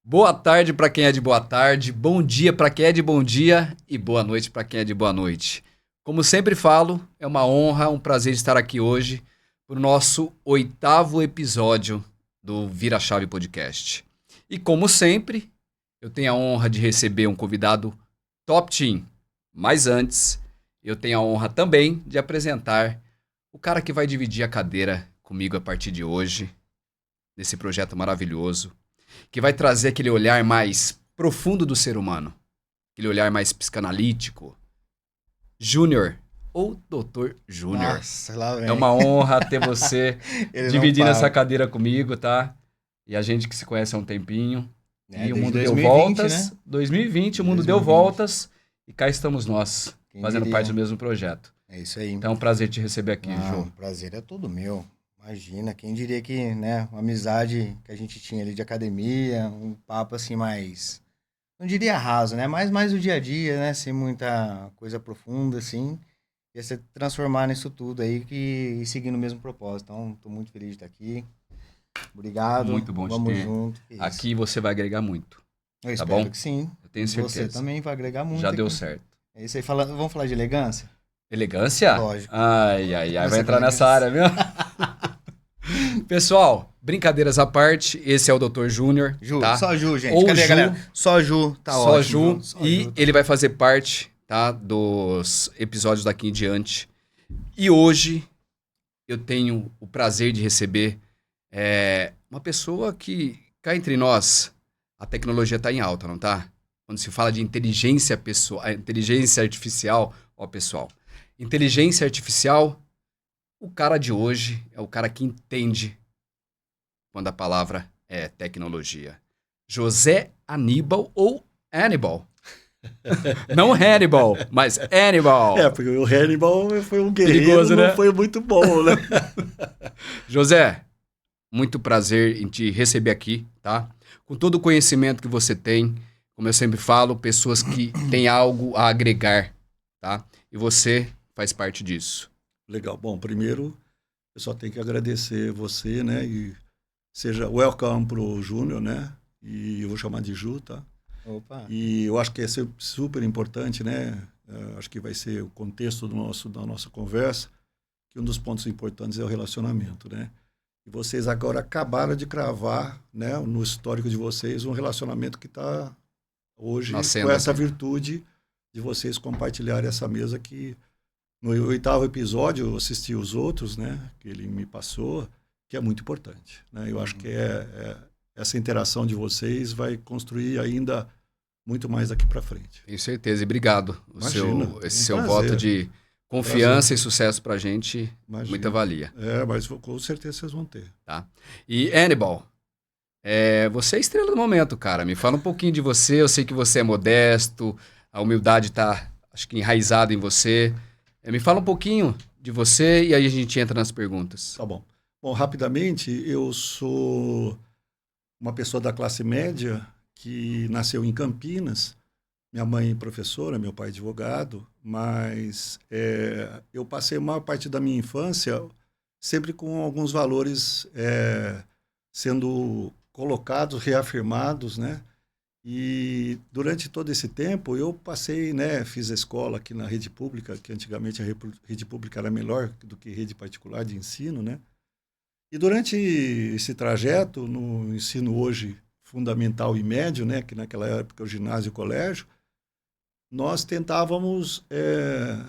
Boa tarde para quem é de boa tarde, bom dia para quem é de bom dia e boa noite para quem é de boa noite. Como sempre falo, é uma honra, um prazer estar aqui hoje para o nosso 8º episódio do Vira Chave Podcast. E como sempre, eu tenho a honra de receber um convidado top team. Mas antes, eu tenho a honra também de apresentar o cara que vai dividir a cadeira comigo a partir de hoje, nesse projeto maravilhoso, que vai trazer aquele olhar mais profundo do ser humano, aquele olhar mais psicanalítico. Júnior, ou Doutor Júnior. Nossa, lá vem. É uma honra ter você Ele dividindo não essa para. cadeira comigo, tá? E a gente que se conhece há um tempinho. É, E o desde mundo deu 2020, voltas. né? 2020, o mundo Desde deu 2020. voltas. E cá estamos nós, Quem fazendo diria? parte do mesmo projeto. É isso aí. Então é um prazer te receber aqui, Não, Jô. prazer é todo meu. Imagina, quem diria que, né, uma amizade que a gente tinha ali de academia, um papo assim mais, não diria raso, né, mas mais o dia a dia, né, sem muita coisa profunda, assim, ia se transformar nisso tudo aí e seguir no mesmo propósito. Então, tô muito feliz de estar aqui. Obrigado, Muito bom te vamos ter. junto. Que isso. Aqui você vai agregar muito, Eu tá espero bom? que sim. Eu tenho Você certeza. também vai agregar muito Já deu aqui. certo. É isso aí, vamos falar de elegância? Elegância? Lógico. Ai, ai, ai. Vai Começar entrar com nessa área, viu? Pessoal, brincadeiras à parte, esse é o Dr. Júnior, Ju, tá? só Ju, gente. Ou Cadê a Ju, galera? Só Ju, tá só ótimo. Ju, Ju. Só e Ju, tá ele vai ótimo. fazer parte, tá, dos episódios daqui em diante. E hoje eu tenho o prazer de receber uma pessoa que, cá entre nós, a tecnologia tá em alta, não tá? Quando se fala de inteligência pessoal, inteligência artificial, ó pessoal, inteligência artificial, o cara de hoje é o cara que entende quando a palavra é tecnologia. José Aníbal ou Hannibal. Não Hannibal, mas Hannibal. É, porque o Hannibal foi um guerreiro, Perigoso, né? não foi muito bom, né? José, muito prazer em te receber aqui, tá? Com todo o conhecimento que você tem, como eu sempre falo, pessoas que têm algo a agregar, tá? E você faz parte disso. Legal. Bom, primeiro, eu só tenho que agradecer você, né? E seja welcome pro Júnior, né? E eu vou chamar de Ju, tá? Opa. E eu acho que é super importante, né? Acho que vai ser o contexto da nossa conversa, que um dos pontos importantes é o relacionamento, né? E vocês agora acabaram de cravar, né, no histórico de vocês, um relacionamento que está hoje Nascendo com essa aqui. virtude de vocês compartilharem essa mesa que no 8º episódio eu assisti os outros, né, que ele me passou, que é muito importante, né? Eu acho que essa interação de vocês vai construir ainda muito mais daqui para frente. Tenho certeza e obrigado. Imagina, Esse um seu prazer. voto de confiança e sucesso pra gente, Imagina. muita valia. Mas com certeza vocês vão ter. Tá? E Hannibal, você é a estrela do momento, cara. Me fala um pouquinho de você. Eu sei que você é modesto, a humildade tá, acho que enraizada em você. Me fala um pouquinho de você e aí a gente entra nas perguntas. Tá bom. Bom, rapidamente, eu sou uma pessoa da classe média que nasceu em Campinas. Minha mãe é professora, meu pai é advogado, mas eu passei a maior parte da minha infância sempre com alguns valores sendo colocados, reafirmados, né? E durante todo esse tempo eu passei, né, fiz a escola aqui na rede pública, que antigamente a rede pública era melhor do que rede particular de ensino, né? E durante esse trajeto, no ensino hoje fundamental e médio, né, que naquela época o ginásio e o colégio, nós tentávamos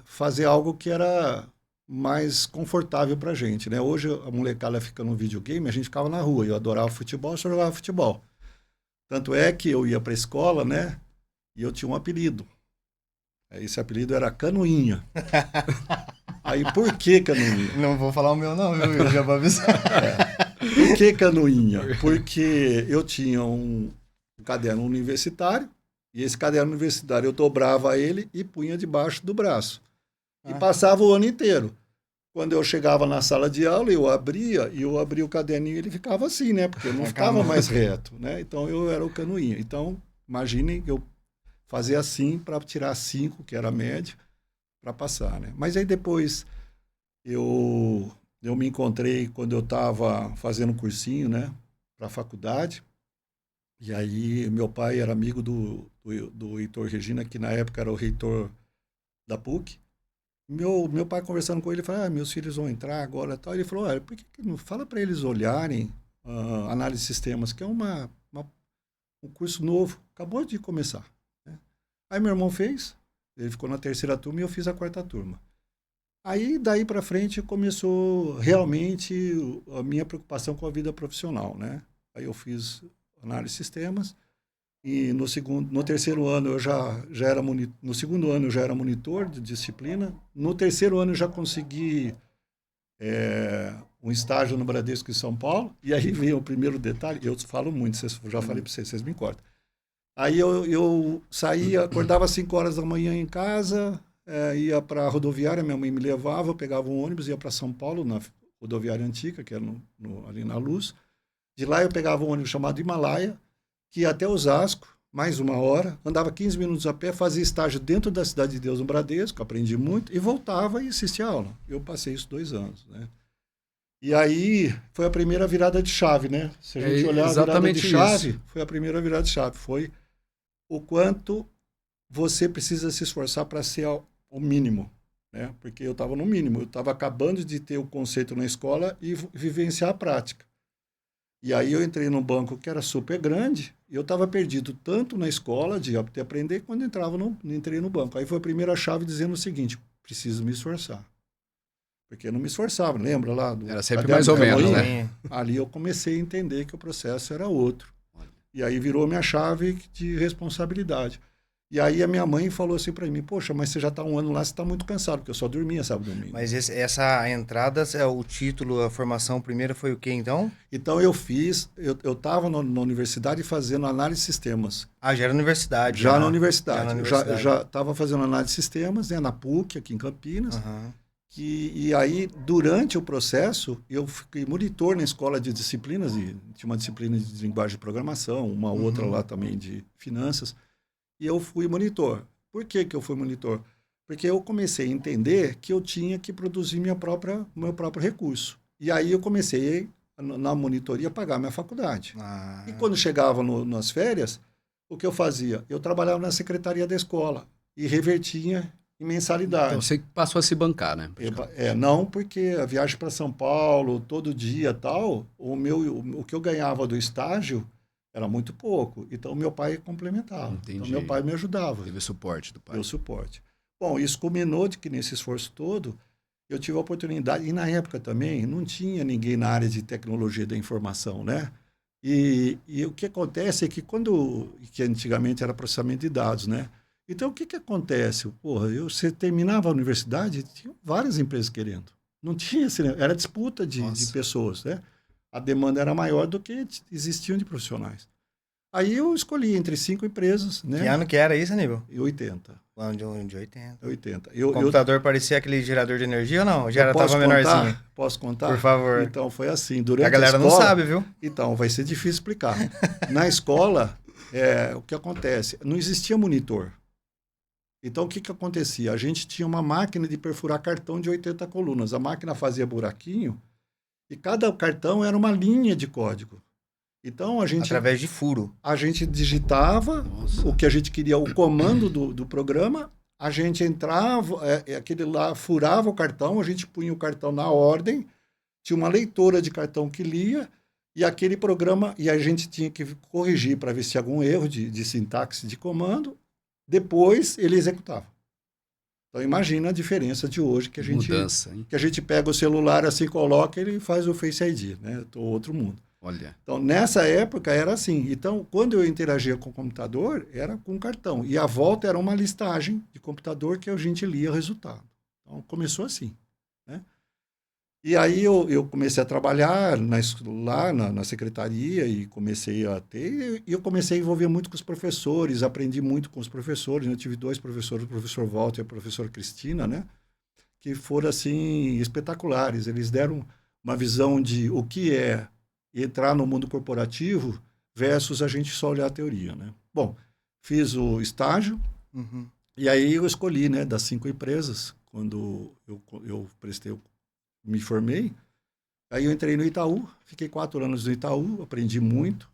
fazer algo que era mais confortável para a gente, né? Hoje a molecada fica no videogame, a gente ficava na rua, eu adorava futebol, eu só jogava futebol. Tanto é que eu ia para a escola, né, e eu tinha um apelido. Esse apelido era Canoinha. Aí, por que Canoinha? Não vou falar o meu não, viu? Eu já vou avisar. Por que Canoinha? Porque eu tinha um caderno universitário, e esse caderno universitário eu dobrava ele e punha debaixo do braço. E passava o ano inteiro. Quando eu chegava na sala de aula, eu abria o caderninho e ele ficava assim, né? Porque eu não ficava mais reto, né? Então eu era o Canoinha. Então, imaginem, eu fazia assim para tirar 5, que era a média, para passar, né? Mas aí depois eu me encontrei quando eu estava fazendo cursinho, né, para a faculdade, E aí meu pai era amigo do Heitor Regina, que na época era o reitor da PUC. Meu pai conversando com ele, falou, meus filhos vão entrar agora e tal. Ele falou, olha, por que não fala para eles olharem análise de sistemas, que é um curso novo, acabou de começar. Né? Aí meu irmão fez, ele ficou na 3ª turma e eu fiz a 4ª turma. Aí, daí para frente, começou realmente a minha preocupação com a vida profissional, né? Aí eu fiz análise de sistemas e no 3º ano eu já era monitor, no 2º ano eu já era monitor de disciplina, no 3º ano eu já consegui um estágio no Bradesco em São Paulo, e aí veio o primeiro detalhe, eu falo muito, já falei para vocês me cortam. Aí eu saía, acordava às 5 horas da manhã em casa, ia para a rodoviária, minha mãe me levava, eu pegava um ônibus, ia para São Paulo, na rodoviária antiga, que era ali na Luz. De lá eu pegava um ônibus chamado Himalaia, que ia até Osasco, mais 1 hora, andava 15 minutos a pé, fazia estágio dentro da Cidade de Deus, no Bradesco, aprendi muito, e voltava e assistia a aula. Eu passei isso 2 anos, né? E aí foi a primeira virada de chave, né? Se a gente olhar a virada de chave, foi a primeira virada de chave. Foi o quanto você precisa se esforçar para ser o mínimo, né? Porque eu estava no mínimo, eu estava acabando de ter o conceito na escola e vivenciar a prática. E aí eu entrei num banco que era super grande e eu estava perdido tanto na escola de aprender quando entrei no banco. Aí foi a primeira chave dizendo o seguinte, preciso me esforçar. Porque eu não me esforçava, lembra lá? Era sempre mais ou menos, né? Ali eu comecei a entender que o processo era outro. E aí virou minha chave de responsabilidade. E aí a minha mãe falou assim para mim, poxa, mas você já está 1 ano lá, você está muito cansado, porque eu só dormia sábado e domingo. Mas essa entrada, o título, a formação primeira foi o quê, então? Então eu estava na universidade fazendo análise de sistemas. Já era universidade. Já na universidade. Já estava fazendo análise de sistemas, né, na PUC, aqui em Campinas. Uhum. E aí, durante o processo, eu fiquei monitor na escola de disciplinas, e tinha uma disciplina de linguagem de programação, uma outra lá também de finanças, e eu fui monitor. Por que eu fui monitor? Porque eu comecei a entender que eu tinha que produzir meu próprio recurso. E aí eu comecei, na monitoria, a pagar minha faculdade. E quando chegava nas férias, o que eu fazia? Eu trabalhava na secretaria da escola e revertia em mensalidade. Então você passou a se bancar, né? Não, porque a viagem para São Paulo, todo dia tal, o que eu ganhava do estágio era muito pouco. Então, meu pai complementava. Entendi. Então, meu pai me ajudava. Teve o suporte do pai. Deu suporte. Bom, isso culminou de que nesse esforço todo, eu tive a oportunidade, e na época também, não tinha ninguém na área de tecnologia da informação, né? E o que acontece é que que antigamente era processamento de dados, né? Então, o que acontece? Porra, você terminava a universidade, tinha várias empresas querendo. Não tinha, era disputa de pessoas, né? A demanda era maior do que existiam de profissionais. Aí eu escolhi entre 5 empresas, né? Que ano que era isso, Aníbal? Em 80. Ano de 80. 80. O computador parecia aquele gerador de energia ou não? Já estava menorzinho? Posso contar? Por favor. Então, foi assim. Durante a galera escola, não sabe, viu? Então, vai ser difícil explicar. Na escola, o que acontece? Não existia monitor. Então, o que acontecia? A gente tinha uma máquina de perfurar cartão de 80 colunas. A máquina fazia buraquinho e cada cartão era uma linha de código. Então, através de furo. A gente digitava o que a gente queria, o comando do programa, a gente entrava, aquele lá furava o cartão, a gente punha o cartão na ordem, tinha uma leitora de cartão que lia, e aquele programa, e a gente tinha que corrigir para ver se tinha algum erro de sintaxe de comando. Depois ele executava. Então imagina a diferença de hoje que a gente mudança, hein? Que a gente pega o celular assim, coloca, ele faz o Face ID, né? Outro mundo. Olha. Então nessa época era assim. Então quando eu interagia com o computador era com cartão e a volta era uma listagem de computador que a gente lia o resultado. Então começou assim, né? E aí eu comecei a trabalhar lá na secretaria e comecei a ter... E eu comecei a envolver muito com os professores, aprendi muito com os professores. Eu tive 2 professores, o professor Walter e a professora Cristina, né? Que foram, assim, espetaculares. Eles deram uma visão de o que é entrar no mundo corporativo versus a gente só olhar a teoria, né? Bom, fiz o estágio e aí eu escolhi, né, das 5 empresas, quando eu me formei, aí eu entrei no Itaú, fiquei 4 anos no Itaú, aprendi muito.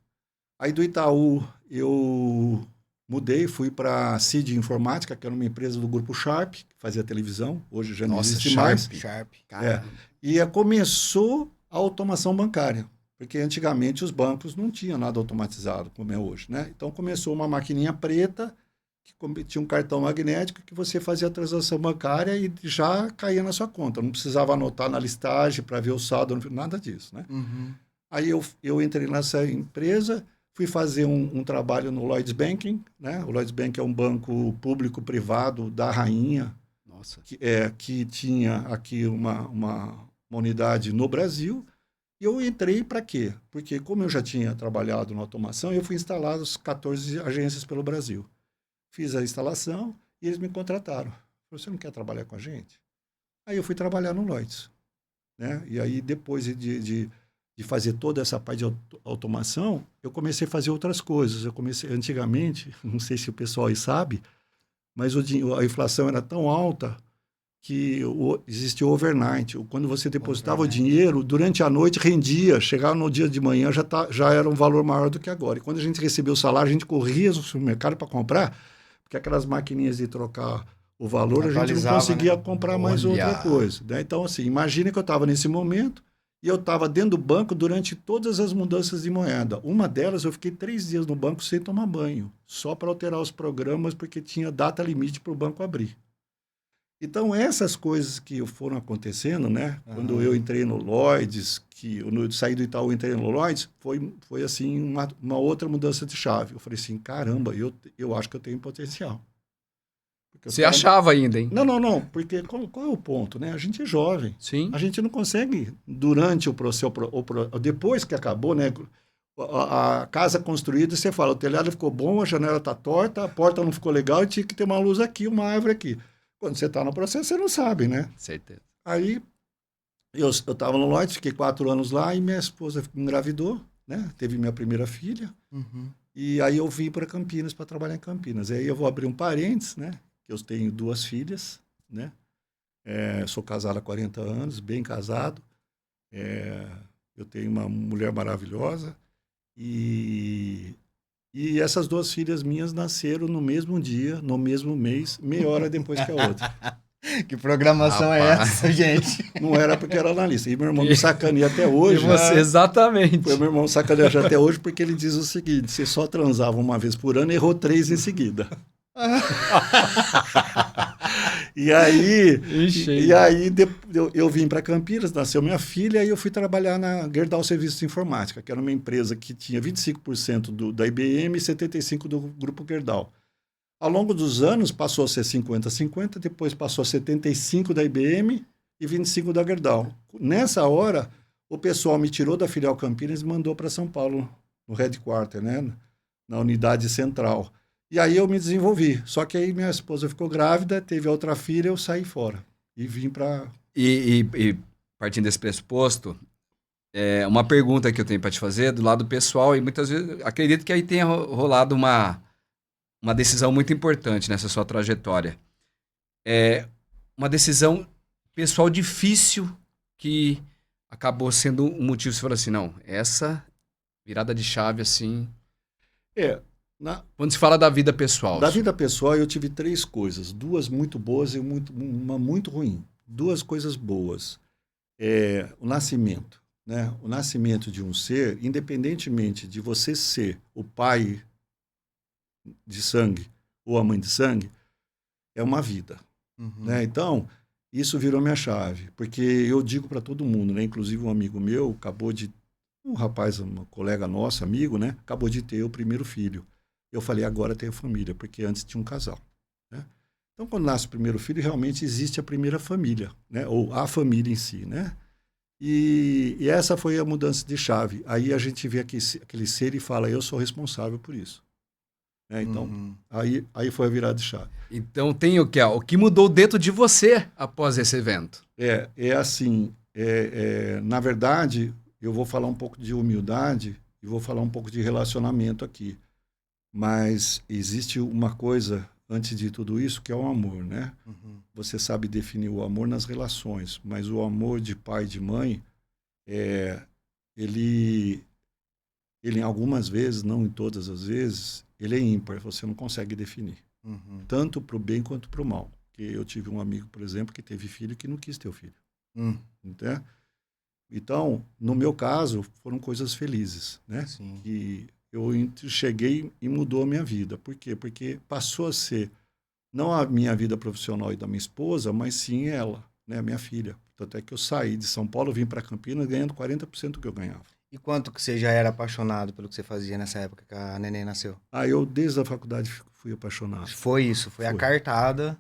Aí do Itaú eu mudei, fui para a CID Informática, que era uma empresa do grupo Sharp, que fazia televisão, hoje já não Nossa, existe Sharp. mais. Sharp. Caramba. E começou a automação bancária, porque antigamente os bancos não tinham nada automatizado, como é hoje, né? Então começou uma maquininha preta, que tinha um cartão magnético, que você fazia a transação bancária e já caía na sua conta. Não precisava anotar na listagem para ver o saldo, nada disso, né? Uhum. Aí eu entrei nessa empresa, fui fazer um trabalho no Lloyds Banking, né? O Lloyds Banking é um banco público-privado da Rainha, Nossa. que tinha aqui uma unidade no Brasil. E eu entrei para quê? Porque como eu já tinha trabalhado na automação, eu fui instalar as 14 agências pelo Brasil. Fiz a instalação e eles me contrataram. Você não quer trabalhar com a gente? Aí eu fui trabalhar no Lloyds, né? E aí depois de fazer toda essa parte de automação, eu comecei a fazer outras coisas. Eu comecei antigamente, não sei se o pessoal aí sabe, mas a inflação era tão alta que existia o overnight. Quando você depositava o dinheiro, durante a noite rendia, chegava no dia de manhã, já era um valor maior do que agora. E quando a gente recebeu o salário, a gente corria no supermercado para comprar, porque aquelas maquininhas de trocar o valor, a gente não Atualizava, conseguia né? comprar mais Olha. outra coisa, né? Então, assim, imagina que eu estava nesse momento e eu estava dentro do banco durante todas as mudanças de moeda. Uma delas, eu fiquei 3 dias no banco sem tomar banho, só para alterar os programas, porque tinha data limite para o banco abrir. Então, essas coisas que foram acontecendo, né? Uhum. Quando eu entrei no Lloyds, saí do Itaú e entrei no Lloyds, foi assim, uma outra mudança de chave. Eu falei assim, caramba, eu acho que eu tenho potencial. Porque Você achava ainda, hein? Não, porque qual é o ponto, né? A gente é jovem. Sim. A gente não consegue, durante o processo, depois que acabou, né? A casa construída, você fala, o telhado ficou bom, a janela está torta, a porta não ficou legal, e tinha que ter uma luz aqui, uma árvore aqui. Quando você está no processo, você não sabe, né? Certeza. Aí, eu estava no Lloyds, fiquei 4 anos lá, e minha esposa engravidou, né? Teve minha primeira filha, Uhum. e aí eu vim para Campinas, para trabalhar em Campinas. Aí eu vou abrir um parênteses, né? Eu tenho 2 filhas, né? Sou casado há 40 anos, bem casado. Eu tenho uma mulher maravilhosa. E essas 2 filhas minhas nasceram no mesmo dia, no mesmo mês, meia hora depois que a outra. Que programação é Rapaz. essa, gente? Não era porque era analista. E meu irmão me sacaneia até hoje. E você, exatamente. Foi meu irmão sacaneia até hoje porque ele diz o seguinte: você só transava uma vez por ano e errou 3 em seguida. E aí, eu vim para Campinas, nasceu minha filha, e eu fui trabalhar na Gerdau Serviços de Informática, que era uma empresa que tinha 25% da IBM e 75% do Grupo Gerdau. Ao longo dos anos, passou a ser 50-50, depois passou a 75% da IBM e 25% da Gerdau. Nessa hora, o pessoal me tirou da filial Campinas e mandou para São Paulo, no headquarter, né? Na unidade central. E aí eu me desenvolvi. Só que aí minha esposa ficou grávida, teve outra filha, eu saí fora. E vim para... E partindo desse pressuposto, uma pergunta que eu tenho para te fazer do lado pessoal, e muitas vezes acredito que aí tenha rolado uma decisão muito importante nessa sua trajetória. Uma decisão pessoal difícil que acabou sendo um motivo, você falou assim, não, essa virada de chave assim... Quando se fala da vida pessoal. Da vida pessoal, eu tive 3 coisas. 2 muito boas e uma muito ruim. 2 coisas boas. O nascimento. Né? O nascimento de um ser, independentemente de você ser o pai de sangue ou a mãe de sangue, é uma vida. Uhum. Né? Então, isso virou minha chave. Porque eu digo para todo mundo, né? Inclusive um amigo meu um rapaz, um colega nosso, amigo, né? Acabou de ter o primeiro filho. Eu falei, agora tenho família, porque antes tinha um casal. Né? Então, quando nasce o primeiro filho, realmente existe a primeira família, né? Ou a família em si. Né? E essa foi a mudança de chave. Aí a gente vê aquele ser e fala, eu sou responsável por isso. Né? Então, aí foi a virada de chave. Então, tem o que? O que mudou dentro de você após esse evento? Assim, na verdade, eu vou falar um pouco de humildade e vou falar um pouco de relacionamento aqui. Mas existe uma coisa antes de tudo isso, que é o amor, né? Uhum. Você sabe definir o amor nas relações, mas o amor de pai e de mãe, ele ele em algumas vezes, não em todas as vezes, ele é ímpar, você não consegue definir. Uhum. Tanto para o bem quanto para o mal. Porque eu tive um amigo, por exemplo, que teve filho que não quis ter o filho. Entende? Então, no meu caso, foram coisas felizes, né? Sim. Que eu cheguei e mudou a minha vida. Por quê? Porque passou a ser não a minha vida profissional e da minha esposa, mas sim ela, né? A minha filha. Tanto é que eu saí de São Paulo, vim para Campinas ganhando 40% do que eu ganhava. E quanto que você já era apaixonado pelo que você fazia nessa época que a neném nasceu? Aí eu, desde a faculdade, fui apaixonado. Foi isso, foi a cartada.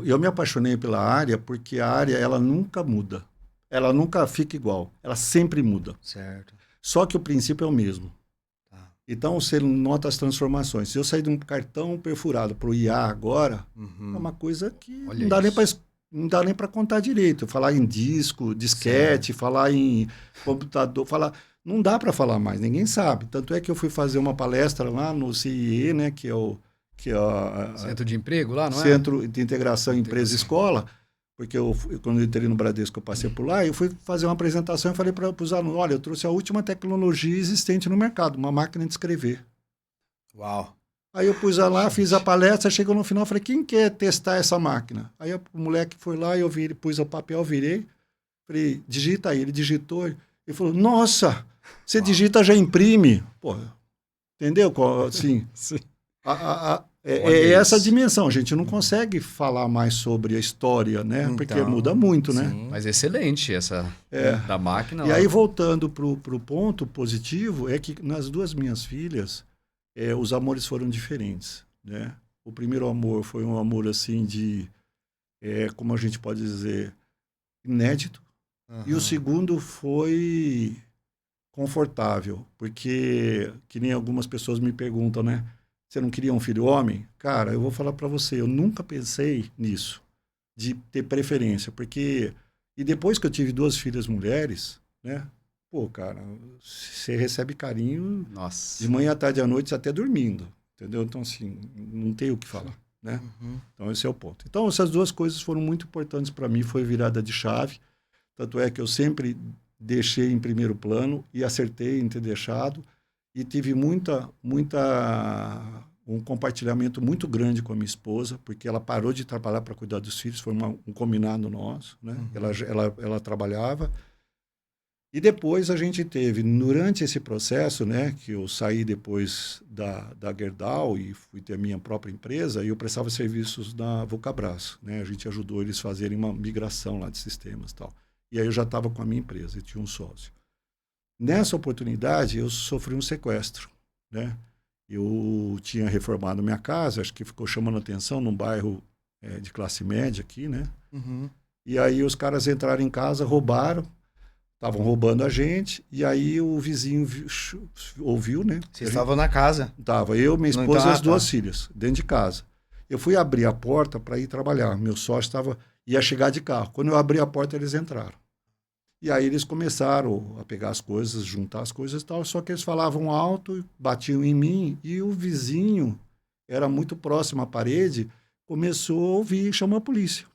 Eu me apaixonei pela área porque a área, ela nunca muda. Ela nunca fica igual. Ela sempre muda. Certo. Só que o princípio é o mesmo. Tá. Então, você nota as transformações. Se eu sair de um cartão perfurado para o IA agora, é uma coisa que Olha não dá nem isso. não dá nem para contar direito. Falar em disco, disquete, falar em computador, falar... Não dá para falar mais, ninguém sabe. Tanto é que eu fui fazer uma palestra lá no CIE, né, que é o Centro de emprego lá, não é? Centro de Integração Empresa-Escola, porque quando eu entrei no Bradesco, eu passei por lá, e eu fui fazer uma apresentação e falei para os alunos, olha, eu trouxe a última tecnologia existente no mercado, uma máquina de escrever. Uau. Aí eu pus lá, fiz a palestra, chegou no final, falei, quem quer testar essa máquina? Aí o moleque foi lá, eu pus o papel, virei, falei, digita aí. Ele digitou, ele falou, nossa, você digita, já imprime. Pô, entendeu? Assim, Sim. é essa a dimensão. A gente não consegue falar mais sobre a história, né? Então, Porque muda muito, né? sim. Mas excelente essa da máquina. E lá. aí, voltando para o ponto positivo, é que nas duas minhas filhas, os amores foram diferentes, né? O primeiro amor foi um amor, assim, de, como a gente pode dizer, inédito. E o segundo foi confortável, porque, que nem algumas pessoas me perguntam, né? Você não queria um filho homem? Cara, eu vou falar para você, eu nunca pensei nisso, de ter preferência, porque... E depois que eu tive duas filhas mulheres, né? Pô, cara, você recebe carinho Nossa. de manhã, à tarde, à noite, até dormindo, entendeu? Então, assim, não tem o que falar, né? Então, esse é o ponto. Então, essas duas coisas foram muito importantes para mim, foi virada de chave, tanto é que eu sempre deixei em primeiro plano e acertei em ter deixado, e tive um compartilhamento muito grande com a minha esposa, porque ela parou de trabalhar para cuidar dos filhos, foi um combinado nosso, né? Ela trabalhava. E depois a gente teve, durante esse processo, né, que eu saí depois da Gerdau e fui ter a minha própria empresa, e eu prestava serviços da Vulcabras, né? A gente ajudou eles a fazerem uma migração lá de sistemas e tal. E aí eu já estava com a minha empresa e tinha um sócio. Nessa oportunidade, eu sofri um sequestro, né? Eu tinha reformado minha casa, acho que ficou chamando atenção num bairro de classe média aqui, né? E aí os caras entraram em casa, roubaram, estavam roubando a gente, e aí o vizinho ouviu, né? Vocês estavam na casa? Tava eu, minha Não, esposa então, e as duas filhas, dentro de casa. Eu fui abrir a porta para ir trabalhar, meu sócio ia chegar de carro. Quando eu abri a porta, eles entraram. E aí eles começaram a pegar as coisas, juntar as coisas e tal, só que eles falavam alto, batiam em mim, e o vizinho, era muito próximo à parede, começou a ouvir e chamou a polícia.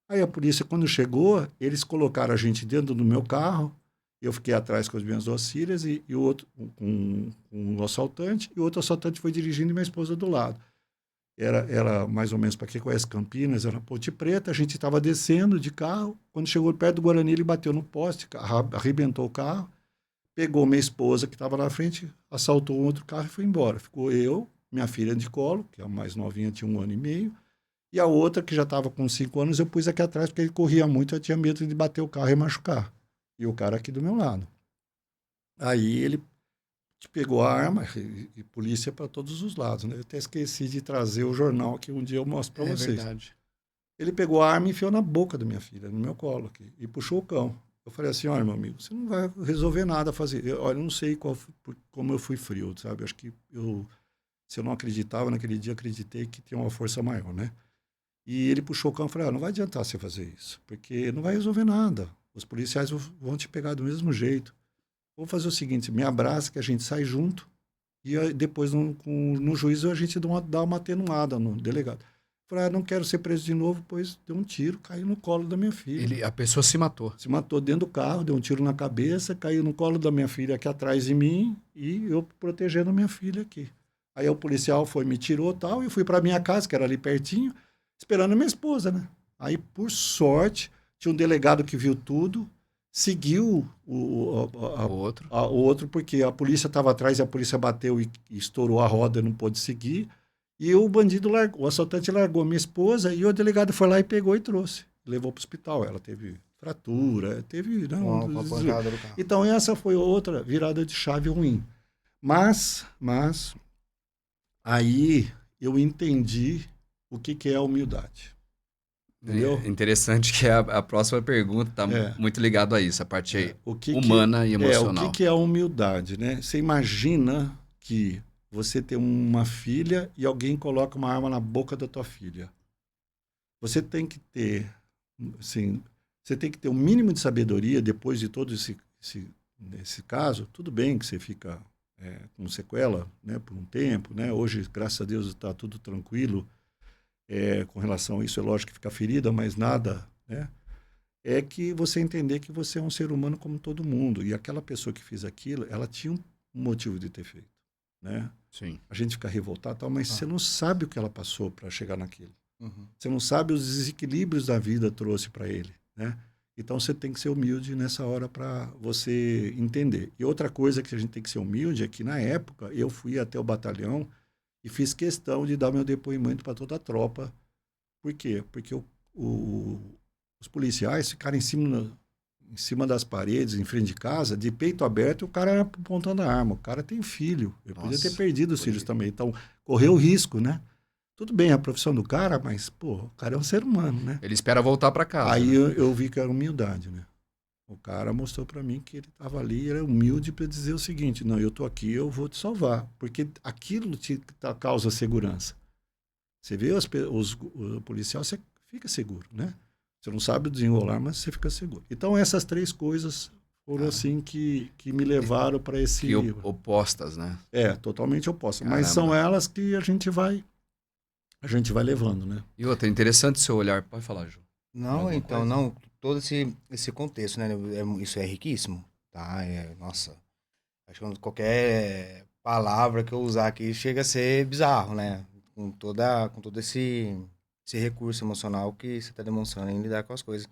Aí a polícia, quando chegou, eles colocaram a gente dentro do meu carro, eu fiquei atrás com as minhas duas filhas, e o outro, um assaltante, e o outro assaltante foi dirigindo e minha esposa do lado. Era mais ou menos, para quem conhece Campinas, era Ponte Preta, a gente estava descendo de carro, quando chegou perto do Guarani, ele bateu no poste, arrebentou o carro, pegou minha esposa, que estava na frente, assaltou um outro carro e foi embora. Ficou eu, minha filha de colo, que é a mais novinha, tinha 1 ano e meio, e a outra, que já estava com 5 anos, eu pus aqui atrás, porque ele corria muito, eu tinha medo de bater o carro e machucar. E o cara aqui do meu lado. Aí ele pegou a arma, e polícia para todos os lados, né? Eu até esqueci de trazer o jornal que um dia eu mostro para vocês. Verdade. Ele pegou a arma e enfiou na boca da minha filha, no meu colo aqui, e puxou o cão. Eu falei assim, olha, meu amigo, você não vai resolver nada a fazer. Olha, eu não sei como eu fui frio, sabe? Acho que se eu não acreditava naquele dia, acreditei que tinha uma força maior, né? E ele puxou o cão e falei, não vai adiantar você fazer isso, porque não vai resolver nada. Os policiais vão te pegar do mesmo jeito. Vamos fazer o seguinte, me abraça que a gente sai junto e depois no juízo a gente dá uma atenuada no delegado. Falei, não quero ser preso de novo, pois deu um tiro, caiu no colo da minha filha. A pessoa se matou. Se matou dentro do carro, deu um tiro na cabeça, caiu no colo da minha filha aqui atrás de mim e eu protegendo a minha filha aqui. Aí o policial foi, me tirou e tal, e eu fui para minha casa, que era ali pertinho, esperando a minha esposa, né? Aí, por sorte, tinha um delegado que viu tudo, seguiu o outro, porque a polícia estava atrás e a polícia bateu e estourou a roda, não pôde seguir. E o bandido largou, o assaltante largou a minha esposa e o delegado foi lá e pegou e trouxe. Levou para o hospital. Ela teve fratura, teve... Não, Uma pancada no carro. Então, essa foi outra virada de chave ruim. Mas aí eu entendi o que é a humildade. Entendeu? É interessante que a próxima pergunta está muito ligado a isso, a parte humana e emocional. O que é a humildade, né? Você imagina que você tem uma filha e alguém coloca uma arma na boca da tua filha. Você tem que ter, assim, um mínimo de sabedoria depois de todo esse caso. Tudo bem que você fica com sequela, né, por um tempo, né? Hoje, graças a Deus, está tudo tranquilo com relação a isso. É lógico que fica ferida, mas nada, né? É que você entender que você é um ser humano como todo mundo. E aquela pessoa que fez aquilo, ela tinha um motivo de ter feito, né? Sim. A gente fica revoltado, tal, mas você não sabe o que ela passou para chegar naquilo. Uhum. Você não sabe os desequilíbrios da vida trouxe para ele, né? Então você tem que ser humilde nessa hora para você entender. E outra coisa que a gente tem que ser humilde é que na época eu fui até o batalhão e fiz questão de dar meu depoimento para toda a tropa. Por quê? Porque os policiais ficaram em cima das paredes, em frente de casa, de peito aberto, e o cara apontando a arma. O cara tem filho. Eu podia ter perdido os filhos também. Então, correu o risco, né? Tudo bem, a profissão do cara, mas, pô, o cara é um ser humano, né? Ele espera voltar para casa. Aí eu vi que era humildade, né? O cara mostrou para mim que ele estava ali, era humilde para dizer o seguinte, não, eu tô aqui, eu vou te salvar. Porque aquilo te causa segurança. Você vê o policial, você fica seguro, né? Você não sabe desenrolar, mas você fica seguro. Então, essas três coisas foram assim que me levaram para esse... Que opostas, né? Totalmente opostas. Caramba. Mas são elas que a gente vai levando, né? E outra, interessante o seu olhar. Pode falar, Ju. Não, então, não. Todo esse contexto, né? Isso é riquíssimo, tá? Nossa, acho que qualquer palavra que eu usar aqui chega a ser bizarro, né? Com todo esse recurso emocional que você está demonstrando em lidar com as coisas.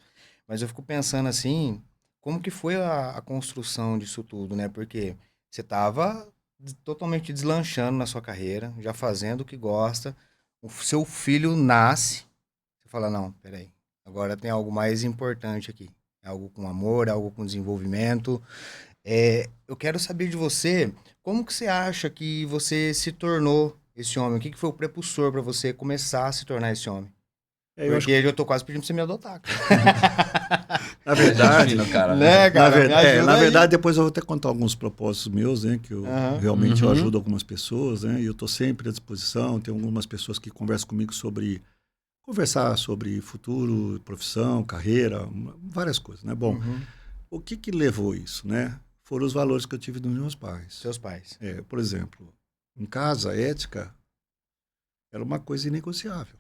Mas eu fico pensando assim, como que foi a construção disso tudo, né? Porque você estava totalmente deslanchando na sua carreira, já fazendo o que gosta, o seu filho nasce, você fala, não, peraí, agora tem algo mais importante aqui. É algo com amor, é algo com desenvolvimento. Eu quero saber de você, como que você acha que você se tornou esse homem? O que foi o prepulsor para você começar a se tornar esse homem? Porque eu tô quase pedindo pra você me adotar, cara. Na verdade, cara. Né, cara? Na verdade, depois eu vou até contar alguns propósitos meus, né? Que eu realmente eu ajudo algumas pessoas, né? E eu tô sempre à disposição. Tem algumas pessoas que conversam comigo sobre futuro, profissão, carreira, várias coisas, né? Bom, o que levou isso, né? Foram os valores que eu tive dos meus pais. Seus pais. Por exemplo, em casa, a ética era uma coisa inegociável.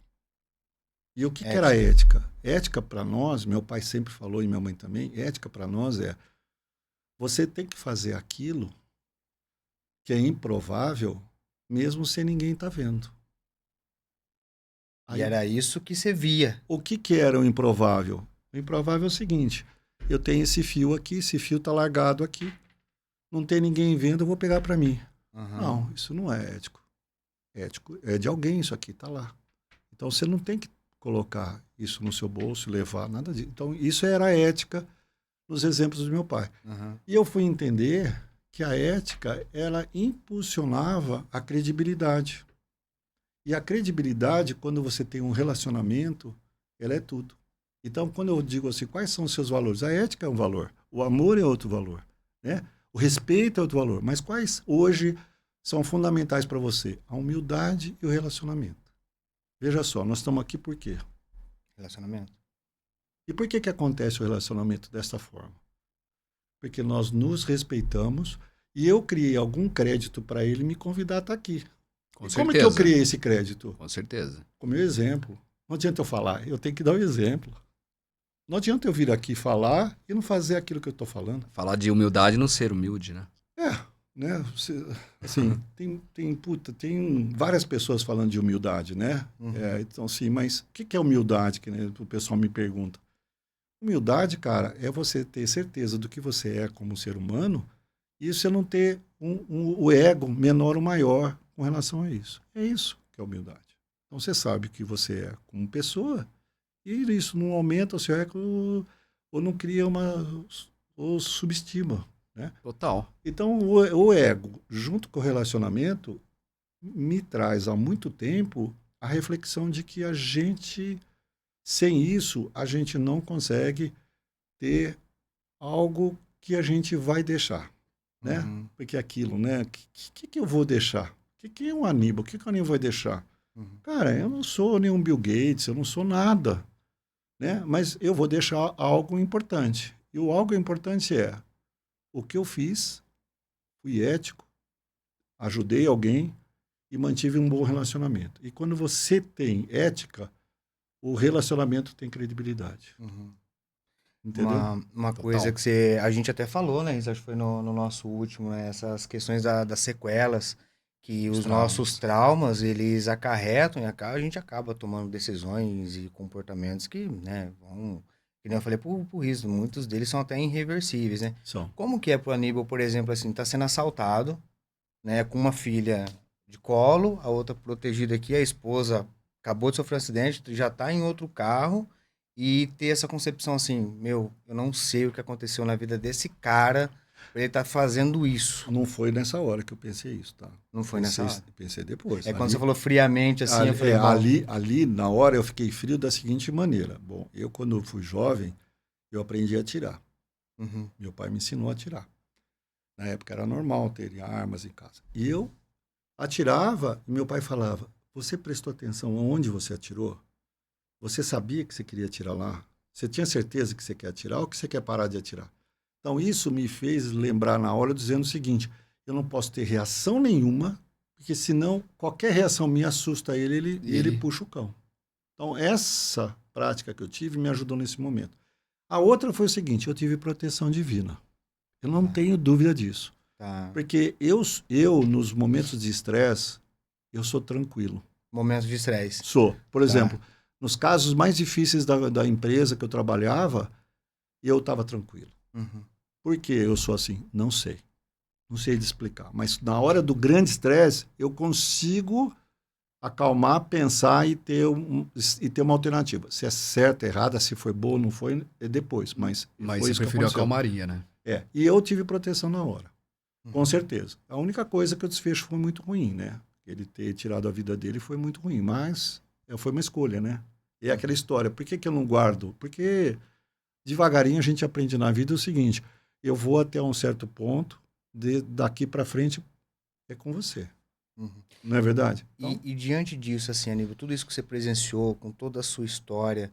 E o que era ética? Ética para nós, meu pai sempre falou e minha mãe também, ética para nós é você tem que fazer aquilo que é improvável mesmo sem ninguém estar vendo. Aí, e era isso que você via. O que era o improvável? O improvável é o seguinte, eu tenho esse fio aqui, esse fio está largado aqui, não tem ninguém vendo, eu vou pegar para mim. Não, isso não é ético. Ético é de alguém, isso aqui está lá. Então você não tem que colocar isso no seu bolso, levar, nada disso. Então, isso era a ética nos exemplos do meu pai. E eu fui entender que a ética, ela impulsionava a credibilidade. E a credibilidade, quando você tem um relacionamento, ela é tudo. Então, quando eu digo assim, quais são os seus valores? A ética é um valor, o amor é outro valor, né? O respeito é outro valor. Mas quais hoje são fundamentais para você? A humildade e o relacionamento. Veja só, nós estamos aqui por quê? Relacionamento. E por que acontece o relacionamento dessa forma? Porque nós nos respeitamos e eu criei algum crédito para ele me convidar a estar aqui. Com E certeza. como é que eu criei esse crédito? Com certeza. Com o meu exemplo. Não adianta eu falar, eu tenho que dar o exemplo. Não adianta eu vir aqui falar e não fazer aquilo que eu estou falando. Falar de humildade e não ser humilde, né? Né? Assim, tem várias pessoas falando de humildade, né? Então, assim, mas o que é humildade? Que, né, o pessoal me pergunta. Humildade, cara, é você ter certeza do que você é como ser humano e você não ter o ego menor ou maior com relação a isso. É isso que é humildade. Então, você sabe que você é como pessoa e isso não aumenta o seu ego ou não cria ou subestima, né? Total. Então, o ego, junto com o relacionamento, me traz há muito tempo a reflexão de que a gente, sem isso, a gente não consegue ter algo que a gente vai deixar, né? Porque aquilo, né? O que eu vou deixar? O que é um Aníbal? O que o Aníbal vai deixar? Cara, eu não sou nenhum Bill Gates, eu não sou nada, né? Mas eu vou deixar algo importante. E o algo importante é o que eu fiz, fui ético, ajudei alguém e mantive um bom relacionamento. E quando você tem ética, o relacionamento tem credibilidade. Entendeu? Uma coisa que a gente até falou, né? Isso acho que foi no nosso último, né? Essas questões das sequelas, que os nossos traumas, eles acarretam e a gente acaba tomando decisões e comportamentos que, né, vão... Que nem eu falei pro Riso, muitos deles são até irreversíveis, né? São. Como que é pro Aníbal, por exemplo, assim, tá sendo assaltado, né, com uma filha de colo, a outra protegida aqui, a esposa acabou de sofrer um acidente, já tá em outro carro, e ter essa concepção assim, meu, eu não sei o que aconteceu na vida desse cara pra ele tá fazendo isso. Não foi nessa hora que eu pensei isso, tá? Não foi nessa hora? Pensei depois. É quando você falou friamente assim, eu falei, bom, ali, na hora, eu fiquei frio da seguinte maneira. Bom, eu, quando fui jovem, eu aprendi a atirar. Meu pai me ensinou a atirar. Na época era normal ter armas em casa. E eu atirava e meu pai falava, você prestou atenção aonde você atirou? Você sabia que você queria atirar lá? Você tinha certeza que você quer atirar ou que você quer parar de atirar? Então, isso me fez lembrar na hora dizendo o seguinte, eu não posso ter reação nenhuma, porque senão qualquer reação me assusta ele puxa o cão. Então, essa prática que eu tive me ajudou nesse momento. A outra foi o seguinte, eu tive proteção divina. Eu não tenho dúvida disso. Porque eu, nos momentos de estresse, eu sou tranquilo. Momentos de estresse. Sou. Por exemplo, nos casos mais difíceis da empresa que eu trabalhava, eu estava tranquilo. Por que eu sou assim? Não sei. Não sei de explicar. Mas na hora do grande estresse, eu consigo acalmar, pensar e ter uma alternativa. Se é certa, errada, se foi boa ou não foi, é depois. Mas você preferiu a calmaria, né? E eu tive proteção na hora. Com certeza. A única coisa que o desfecho foi muito ruim, né? Ele ter tirado a vida dele foi muito ruim. Mas foi uma escolha, né? E é aquela história. Por que eu não guardo? Porque devagarinho a gente aprende na vida o seguinte. Eu vou até um certo ponto, daqui para frente é com você. Não é verdade? Então... E diante disso, assim, Aníbal, tudo isso que você presenciou, com toda a sua história,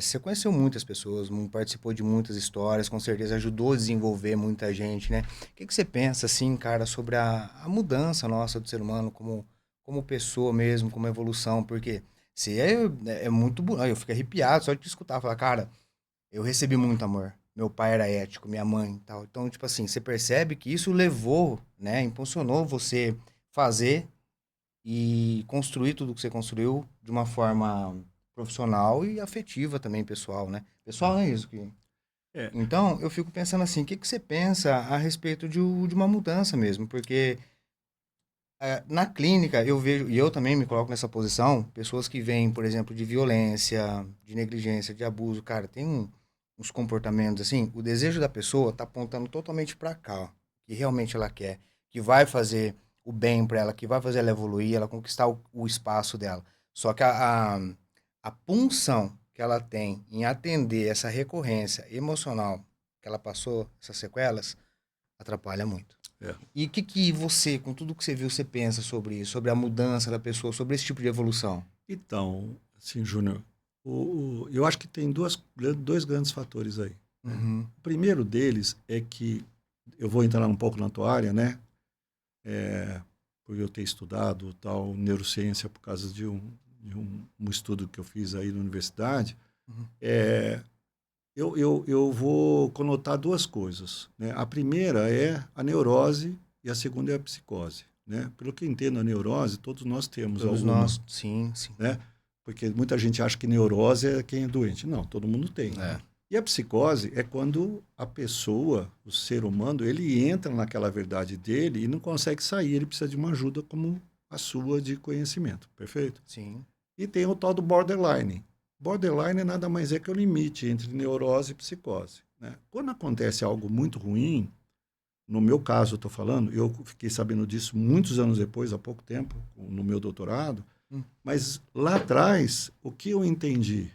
você conheceu muitas pessoas, participou de muitas histórias, com certeza ajudou a desenvolver muita gente, né? O que você pensa, assim, cara, sobre a mudança nossa do ser humano como pessoa mesmo, como evolução? Porque você é muito bonito, eu fico arrepiado só de te escutar, falar, cara, eu recebi muito amor. Meu pai era ético, minha mãe e tal. Então, tipo assim, você percebe que isso levou, né, impulsionou você fazer e construir tudo que você construiu de uma forma profissional e afetiva também, pessoal, né? Pessoal não é isso que... Então, eu fico pensando assim, o que você pensa a respeito de uma mudança mesmo? Porque na clínica eu vejo, e eu também me coloco nessa posição, pessoas que vêm, por exemplo, de violência, de negligência, de abuso, cara, tem uns comportamentos assim, o desejo da pessoa tá apontando totalmente para cá, ó, que realmente ela quer, que vai fazer o bem para ela, que vai fazer ela evoluir, ela conquistar o espaço dela. Só que a punção que ela tem em atender essa recorrência emocional que ela passou, essas sequelas, atrapalha muito. E o que você, com tudo que você viu, você pensa sobre isso, sobre a mudança da pessoa, sobre esse tipo de evolução? Então, assim, Júnior, eu acho que tem dois grandes fatores aí. Né? O primeiro deles é que, eu vou entrar um pouco na tua área, né? por eu ter estudado tal neurociência por causa de um estudo que eu fiz aí na universidade, eu vou conotar duas coisas, né? A primeira é a neurose e a segunda é a psicose, né? Pelo que eu entendo, a neurose, todos nós temos Todos alguma, nós, sim. né? Porque muita gente acha que neurose é quem é doente. Não, todo mundo tem. É. E a psicose é quando a pessoa, o ser humano, ele entra naquela verdade dele e não consegue sair, ele precisa de uma ajuda como a sua de conhecimento, perfeito? Sim. E tem o tal do borderline. Borderline é nada mais é que o limite entre neurose e psicose, né? Quando acontece algo muito ruim, no meu caso eu estou falando, eu fiquei sabendo disso muitos anos depois, há pouco tempo, no meu doutorado, mas lá atrás, o que eu entendi?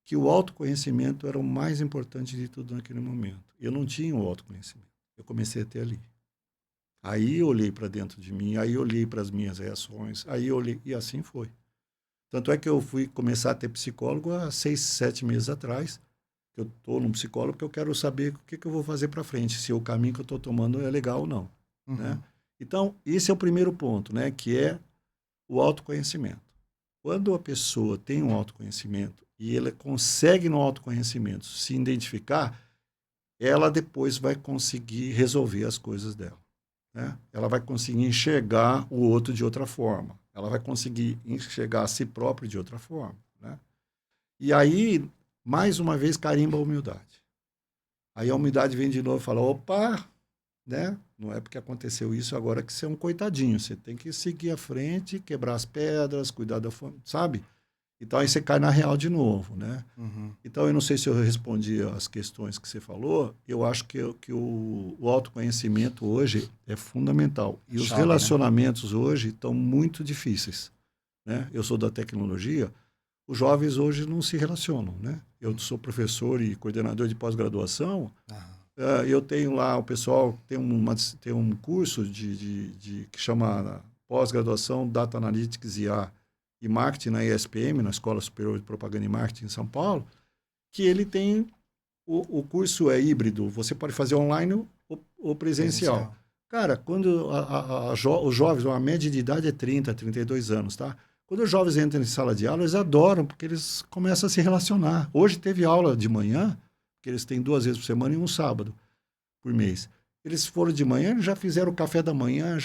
Que o autoconhecimento era o mais importante de tudo naquele momento. Eu não tinha o autoconhecimento. Eu comecei a ter ali. Aí eu olhei para dentro de mim, aí eu olhei para as minhas reações, aí eu olhei, e assim foi. Tanto é que eu fui começar a ter psicólogo há 6, 7 meses atrás. Eu estou num psicólogo porque eu quero saber o que eu vou fazer para frente, se o caminho que eu estou tomando é legal ou não. Né? Então, esse é o primeiro ponto, né? Que é o autoconhecimento. Quando a pessoa tem um autoconhecimento e ela consegue no autoconhecimento se identificar, ela depois vai conseguir resolver as coisas dela. Né? Ela vai conseguir enxergar o outro de outra forma. Ela vai conseguir enxergar a si próprio de outra forma. Né? E aí, mais uma vez, carimba a humildade. Aí a humildade vem de novo e fala, opa, né? Não é porque aconteceu isso agora que você é um coitadinho. Você tem que seguir à frente, quebrar as pedras, cuidar da fome, sabe? Então aí você cai na real de novo, né? Então eu não sei se eu respondi as questões que você falou. Eu acho que o autoconhecimento hoje é fundamental. E os relacionamentos hoje estão muito difíceis, né? Eu sou da tecnologia. Os jovens hoje não se relacionam, né? Eu sou professor e coordenador de pós-graduação. Eu tenho lá, o pessoal tem um curso que chama pós-graduação Data Analytics e Marketing na ESPM, na Escola Superior de Propaganda e Marketing em São Paulo, que ele tem, o curso é híbrido, você pode fazer online ou presencial. Cara, quando os jovens, a média de idade é 30, 32 anos, tá? Quando os jovens entram em sala de aula, eles adoram, porque eles começam a se relacionar. Hoje teve aula de manhã, que eles têm 2 vezes por semana e um sábado por mês. Eles foram de manhã, já fizeram o café da manhã,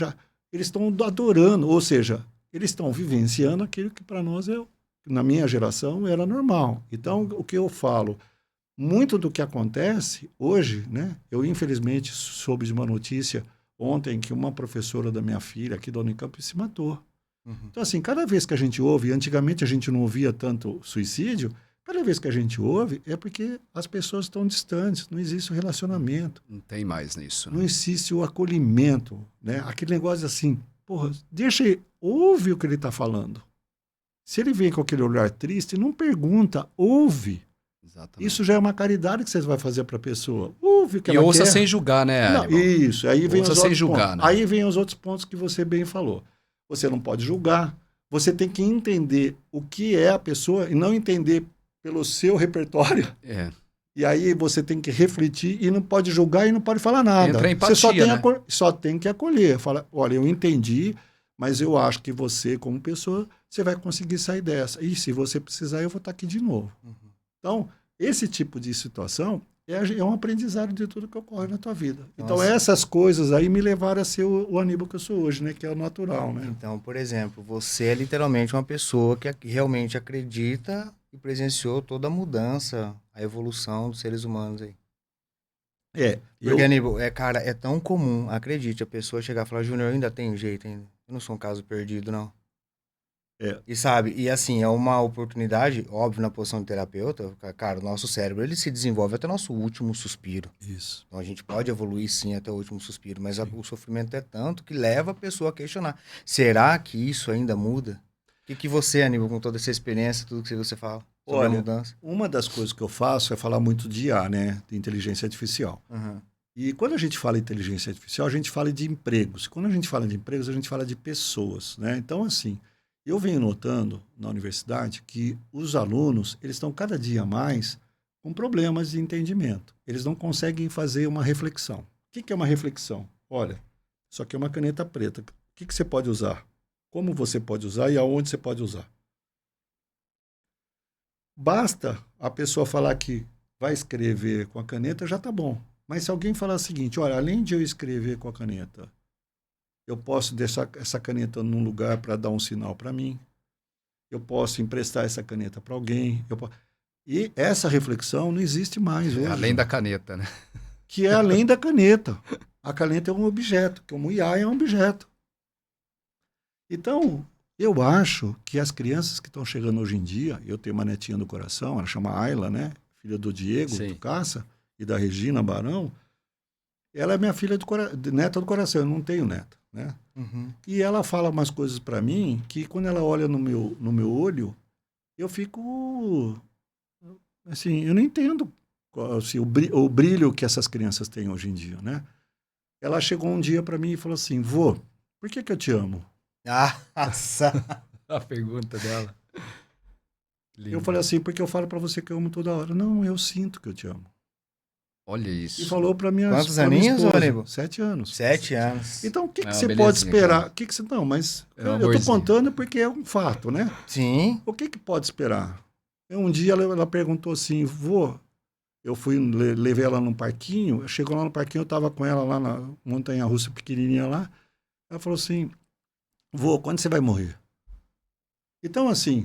eles estão adorando, ou seja, eles estão vivenciando aquilo que para nós, na minha geração, era normal. Então, o que eu falo, muito do que acontece hoje, né? Eu infelizmente soube de uma notícia ontem que uma professora da minha filha aqui da Unicamp se matou. Então, assim, cada vez que a gente ouve, antigamente a gente não ouvia tanto suicídio, cada vez que a gente ouve é porque as pessoas estão distantes, não existe o relacionamento. Não tem mais nisso. Né? Não existe o acolhimento, né? Aquele negócio assim, porra, ouve o que ele está falando. Se ele vem com aquele olhar triste, não pergunta, ouve. Exatamente. Isso já é uma caridade que você vai fazer para a pessoa. Ouve o que e ela ouça quer. sem julgar, né? Não, isso. Aí vem ouça os sem outros julgar, pontos. né? Aí vem os outros pontos que você bem falou. Você não pode julgar. Você tem que entender o que é a pessoa e não entender pelo seu repertório. E aí você tem que refletir e não pode julgar e não pode falar nada. Entra a empatia, você só tem que acolher. Fala, olha, eu entendi, mas eu acho que você, como pessoa, você vai conseguir sair dessa. E se você precisar, eu vou estar aqui de novo. Então, esse tipo de situação é um aprendizado de tudo que ocorre na tua vida. Então, essas coisas aí me levaram a ser o Aníbal que eu sou hoje, né? Que é o natural, né? Então, por exemplo, você é literalmente uma pessoa que realmente acredita e presenciou toda a mudança, a evolução dos seres humanos aí. Porque, Aníbal, cara, é tão comum, acredite, a pessoa chegar e falar, Júnior, ainda tem jeito ainda. Eu não sou um caso perdido, não. E sabe, e assim, é uma oportunidade, óbvio, na posição de terapeuta, cara, o nosso cérebro, ele se desenvolve até o nosso último suspiro. Isso. Então a gente pode evoluir sim até o último suspiro, mas o sofrimento é tanto que leva a pessoa a questionar. Será que isso ainda muda? O que você, Aníbal, com toda essa experiência, tudo que você fala sobre a mudança? Uma das coisas que eu faço é falar muito de IA, né? De inteligência artificial. E quando a gente fala em inteligência artificial, a gente fala de empregos. Quando a gente fala de empregos, a gente fala de pessoas, né? Então, assim, eu venho notando na universidade que os alunos, eles estão cada dia mais com problemas de entendimento. Eles não conseguem fazer uma reflexão. O que é uma reflexão? Olha, isso aqui é uma caneta preta. O que você pode usar? Como você pode usar e aonde você pode usar? Basta a pessoa falar que vai escrever com a caneta, já tá bom. Mas se alguém falar o seguinte, olha, além de eu escrever com a caneta, eu posso deixar essa caneta num lugar para dar um sinal para mim, eu posso emprestar essa caneta para alguém. E essa reflexão não existe mais hoje. Além da caneta, né? Que é além da caneta. A caneta é um objeto, como o IA é um objeto. Então, eu acho que as crianças que estão chegando hoje em dia, eu tenho uma netinha do coração, ela chama Ayla, né? Filha do Diego, Sim. do Caça, e da Regina Barão. Ela é minha filha neta do coração, eu não tenho neta, né? Uhum. E ela fala umas coisas para mim que quando ela olha no meu olho, eu fico assim, eu não entendo assim, o brilho que essas crianças têm hoje em dia, né? Ela chegou um dia para mim e falou assim, vô, por que eu te amo? Nossa. A pergunta dela. Lindo. Eu falei assim, porque eu falo para você que eu amo toda hora. Não, eu sinto que eu te amo. Olha isso. E falou para minha Quantos pra minha aninhos, esposa, Aníbal? 7 anos. 7 anos. Então, o que, É uma você belezinha, pode esperar? cara. O que você... Não, mas É um eu tô amorzinho. contando porque é um fato, né? Sim. O que pode esperar? Um dia ela perguntou assim, vô, eu fui, levei ela num parquinho, chegou lá no parquinho, eu tava com ela lá na montanha-russa pequenininha lá, ela falou assim, vô, quando você vai morrer? Então, assim,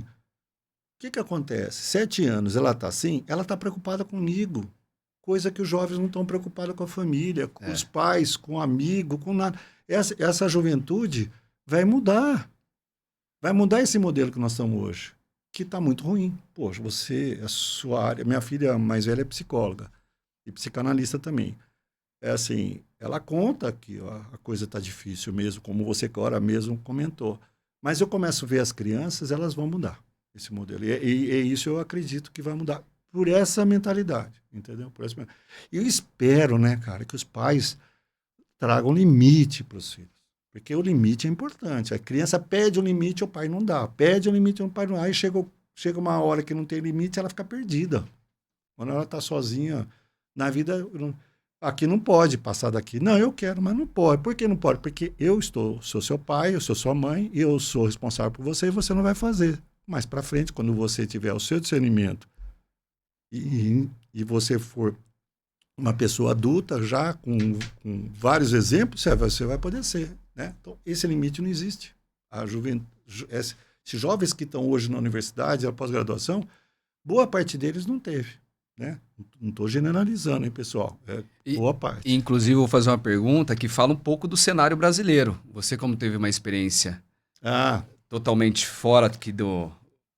o que acontece? 7 anos, ela tá assim, ela tá preocupada comigo, coisa que os jovens não estão preocupados com a família, com os pais, com o amigo, com nada. Essa juventude vai mudar esse modelo que nós estamos hoje, que está muito ruim. Poxa, você, a sua área, minha filha mais velha é psicóloga e psicanalista também. É assim, ela conta que a coisa está difícil mesmo, como você agora mesmo comentou. Mas eu começo a ver as crianças, elas vão mudar esse modelo. E isso eu acredito que vai mudar por essa mentalidade, entendeu? E eu espero, né, cara, que os pais tragam limite para os filhos. Porque o limite é importante. A criança pede o limite, o pai não dá. Pede o limite, o pai não dá. Aí chega uma hora que não tem limite, ela fica perdida. Quando ela está sozinha na vida, aqui não pode passar daqui. Não, eu quero, mas não pode. Por que não pode? Porque sou seu pai, eu sou sua mãe, e eu sou responsável por você e você não vai fazer. Mais para frente, quando você tiver o seu discernimento e você for uma pessoa adulta, já com vários exemplos, você vai poder ser. Né? Então, esse limite não existe. A juventude, esses jovens que estão hoje na universidade, na pós-graduação, boa parte deles não teve. Né? Não estou generalizando, hein, pessoal? Boa parte. Inclusive, vou fazer uma pergunta que fala um pouco do cenário brasileiro. Você, como teve uma experiência totalmente fora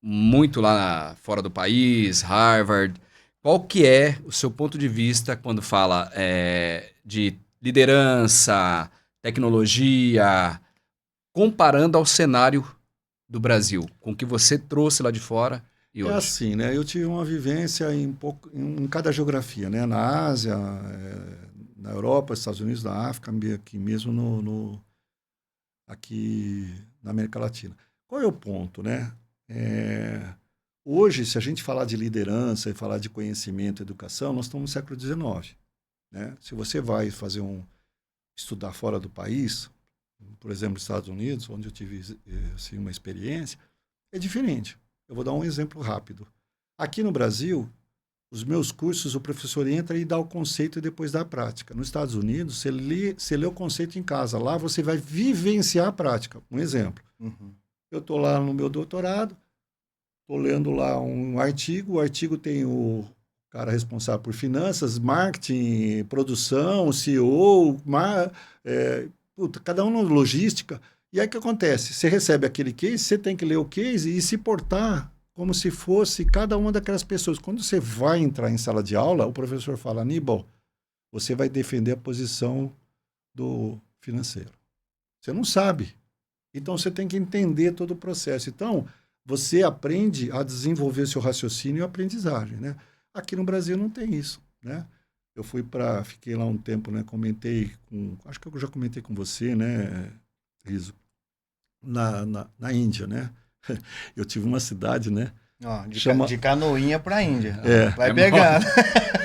muito lá fora do país, Harvard, qual que é o seu ponto de vista quando fala de liderança, tecnologia, comparando ao cenário do Brasil, com o que você trouxe lá de fora e hoje? É assim, né? Eu tive uma vivência em cada geografia, né? Na Ásia, na Europa, nos Estados Unidos, na África, aqui mesmo aqui na América Latina. Qual é o ponto, né? Hoje, se a gente falar de liderança e falar de conhecimento e educação, nós estamos no século XIX. Né? Se você vai estudar fora do país, por exemplo, nos Estados Unidos, onde eu tive assim, uma experiência, é diferente. Eu vou dar um exemplo rápido. Aqui no Brasil, os meus cursos, o professor entra e dá o conceito e depois dá a prática. Nos Estados Unidos, você lê o conceito em casa. Lá você vai vivenciar a prática. Um exemplo. Uhum. Eu estou lá no meu doutorado, estou lendo lá um artigo, o artigo tem o cara responsável por finanças, marketing, produção, CEO, cada um na logística. E aí o que acontece? Você recebe aquele case, você tem que ler o case e se portar como se fosse cada uma daquelas pessoas. Quando você vai entrar em sala de aula, o professor fala, Aníbal, você vai defender a posição do financeiro. Você não sabe. Então você tem que entender todo o processo. Então, você aprende a desenvolver seu raciocínio e aprendizagem, né? Aqui no Brasil não tem isso, né? Eu fiquei lá um tempo, né? Acho que eu já comentei com você, né, Riso, na Índia, né? Eu tive uma cidade, né? De Canoinha para a Índia. Vai É pegando.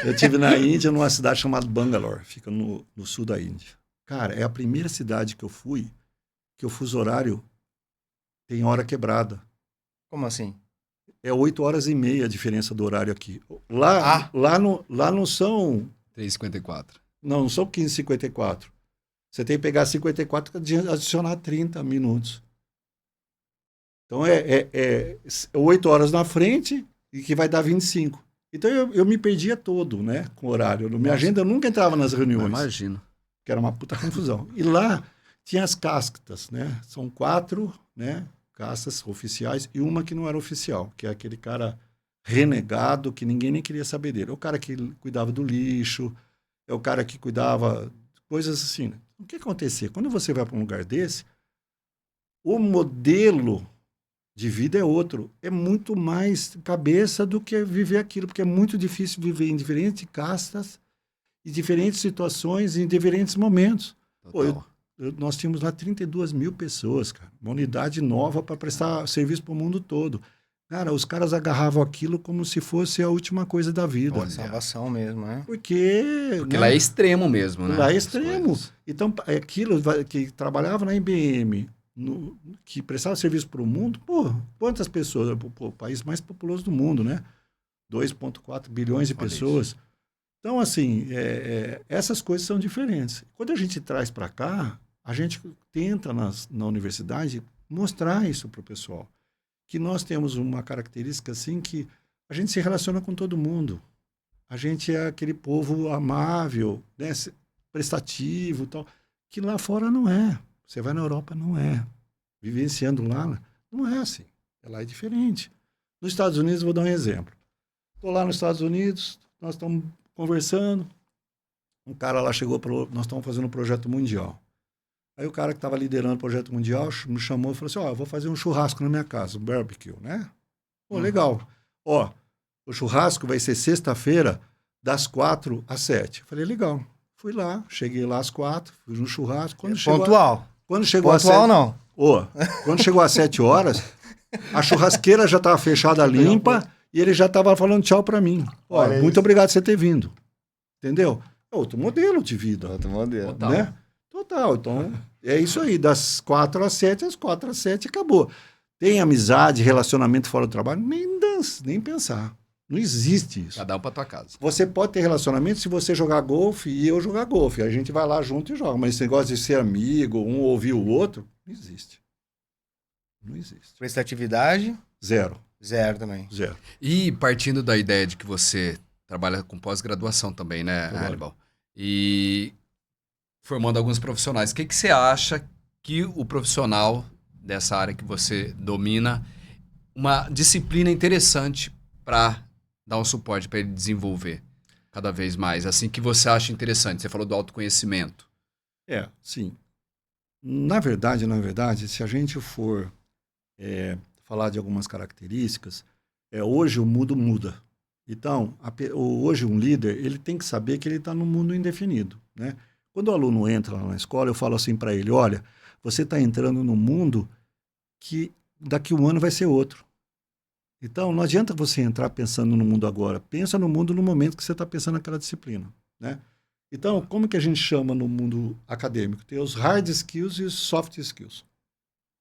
Eu tive na Índia, numa cidade chamada Bangalore, fica no sul da Índia. Cara, é a primeira cidade que eu fui que o fuso horário tem hora quebrada. Como assim? É 8h30 a diferença do horário aqui. Lá não são... 3h54. Não são 15h54. Você tem que pegar 54 e adicionar 30 minutos. Então, é 8 horas na frente e que vai dar 25. Então, eu me perdia todo, né, com o horário. Minha agenda eu nunca entrava nas reuniões. Imagino. Que era uma puta confusão. E lá tinha as castas, né? São 4, né, castas oficiais e uma que não era oficial, que é aquele cara renegado que ninguém nem queria saber dele. É o cara que cuidava do lixo, é o cara que cuidava coisas assim. Né? O que acontecia? Quando você vai para um lugar desse, o modelo de vida é outro. É muito mais cabeça do que viver aquilo, porque é muito difícil viver em diferentes castas, em diferentes situações, em diferentes momentos. Pô, nós tínhamos lá 32 mil pessoas, cara. Uma unidade nova para prestar serviço para o mundo todo. Cara, os caras agarravam aquilo como se fosse a última coisa da vida. Olha, salvação mesmo, né? Porque né? Lá é extremo mesmo, né? Lá é extremo. Então, aquilo que trabalhava na IBM, que prestava serviço para o mundo, pô, quantas pessoas? Pô, o país mais populoso do mundo, né? 2,4 bilhões de pessoas. Isso. Então, assim, essas coisas são diferentes. Quando a gente traz para cá, a gente tenta na universidade mostrar isso para o pessoal. Que nós temos uma característica assim que a gente se relaciona com todo mundo. A gente é aquele povo amável, né, prestativo, tal, que lá fora não é. Você vai na Europa, não é. Vivenciando lá, não é assim. Lá é diferente. Nos Estados Unidos, vou dar um exemplo. Estou lá nos Estados Unidos, nós estamos conversando, um cara lá chegou, nós estamos fazendo um projeto mundial. Aí o cara que estava liderando o projeto mundial me chamou e falou assim, eu vou fazer um churrasco na minha casa, um barbecue, né? Pô, legal. Ó, o churrasco vai ser sexta-feira, das 4 às 7. Eu falei, legal. Fui lá, cheguei lá às 4, fui no churrasco. Pontual. Quando chegou Pontual às 7, não. Quando chegou às 7 horas, a churrasqueira já estava fechada, limpa, e ele já estava falando tchau para mim. Ó, muito obrigado por você ter vindo. Entendeu? É outro modelo de vida. Outro modelo. Né? Total. Então, é isso aí. Das 4 às 7, às 4 às 7, acabou. Tem amizade, relacionamento fora do trabalho? Nem dança, nem pensar. Não existe isso. Cada um para tua casa. Você pode ter relacionamento se você jogar golfe e eu jogar golfe. A gente vai lá junto e joga. Mas esse negócio de ser amigo, um ouvir o outro, não existe. Não existe. Prestatividade? Zero. Zero também. Zero. E partindo da ideia de que você trabalha com pós-graduação também, né, Hannibal? E formando alguns profissionais. O que você acha que o profissional dessa área que você domina, uma disciplina interessante para dar um suporte para ele desenvolver cada vez mais? Assim que você acha interessante. Você falou do autoconhecimento. Sim. Na verdade, se a gente for falar de algumas características, hoje o mundo muda. Então, hoje um líder, ele tem que saber que ele está num mundo indefinido, né? Quando o aluno entra lá na escola, eu falo assim para ele, olha, você está entrando num mundo que daqui a um ano vai ser outro. Então, não adianta você entrar pensando no mundo agora. Pensa no mundo no momento que você está pensando naquela disciplina, né? Então, como que a gente chama no mundo acadêmico? Tem os hard skills e os soft skills.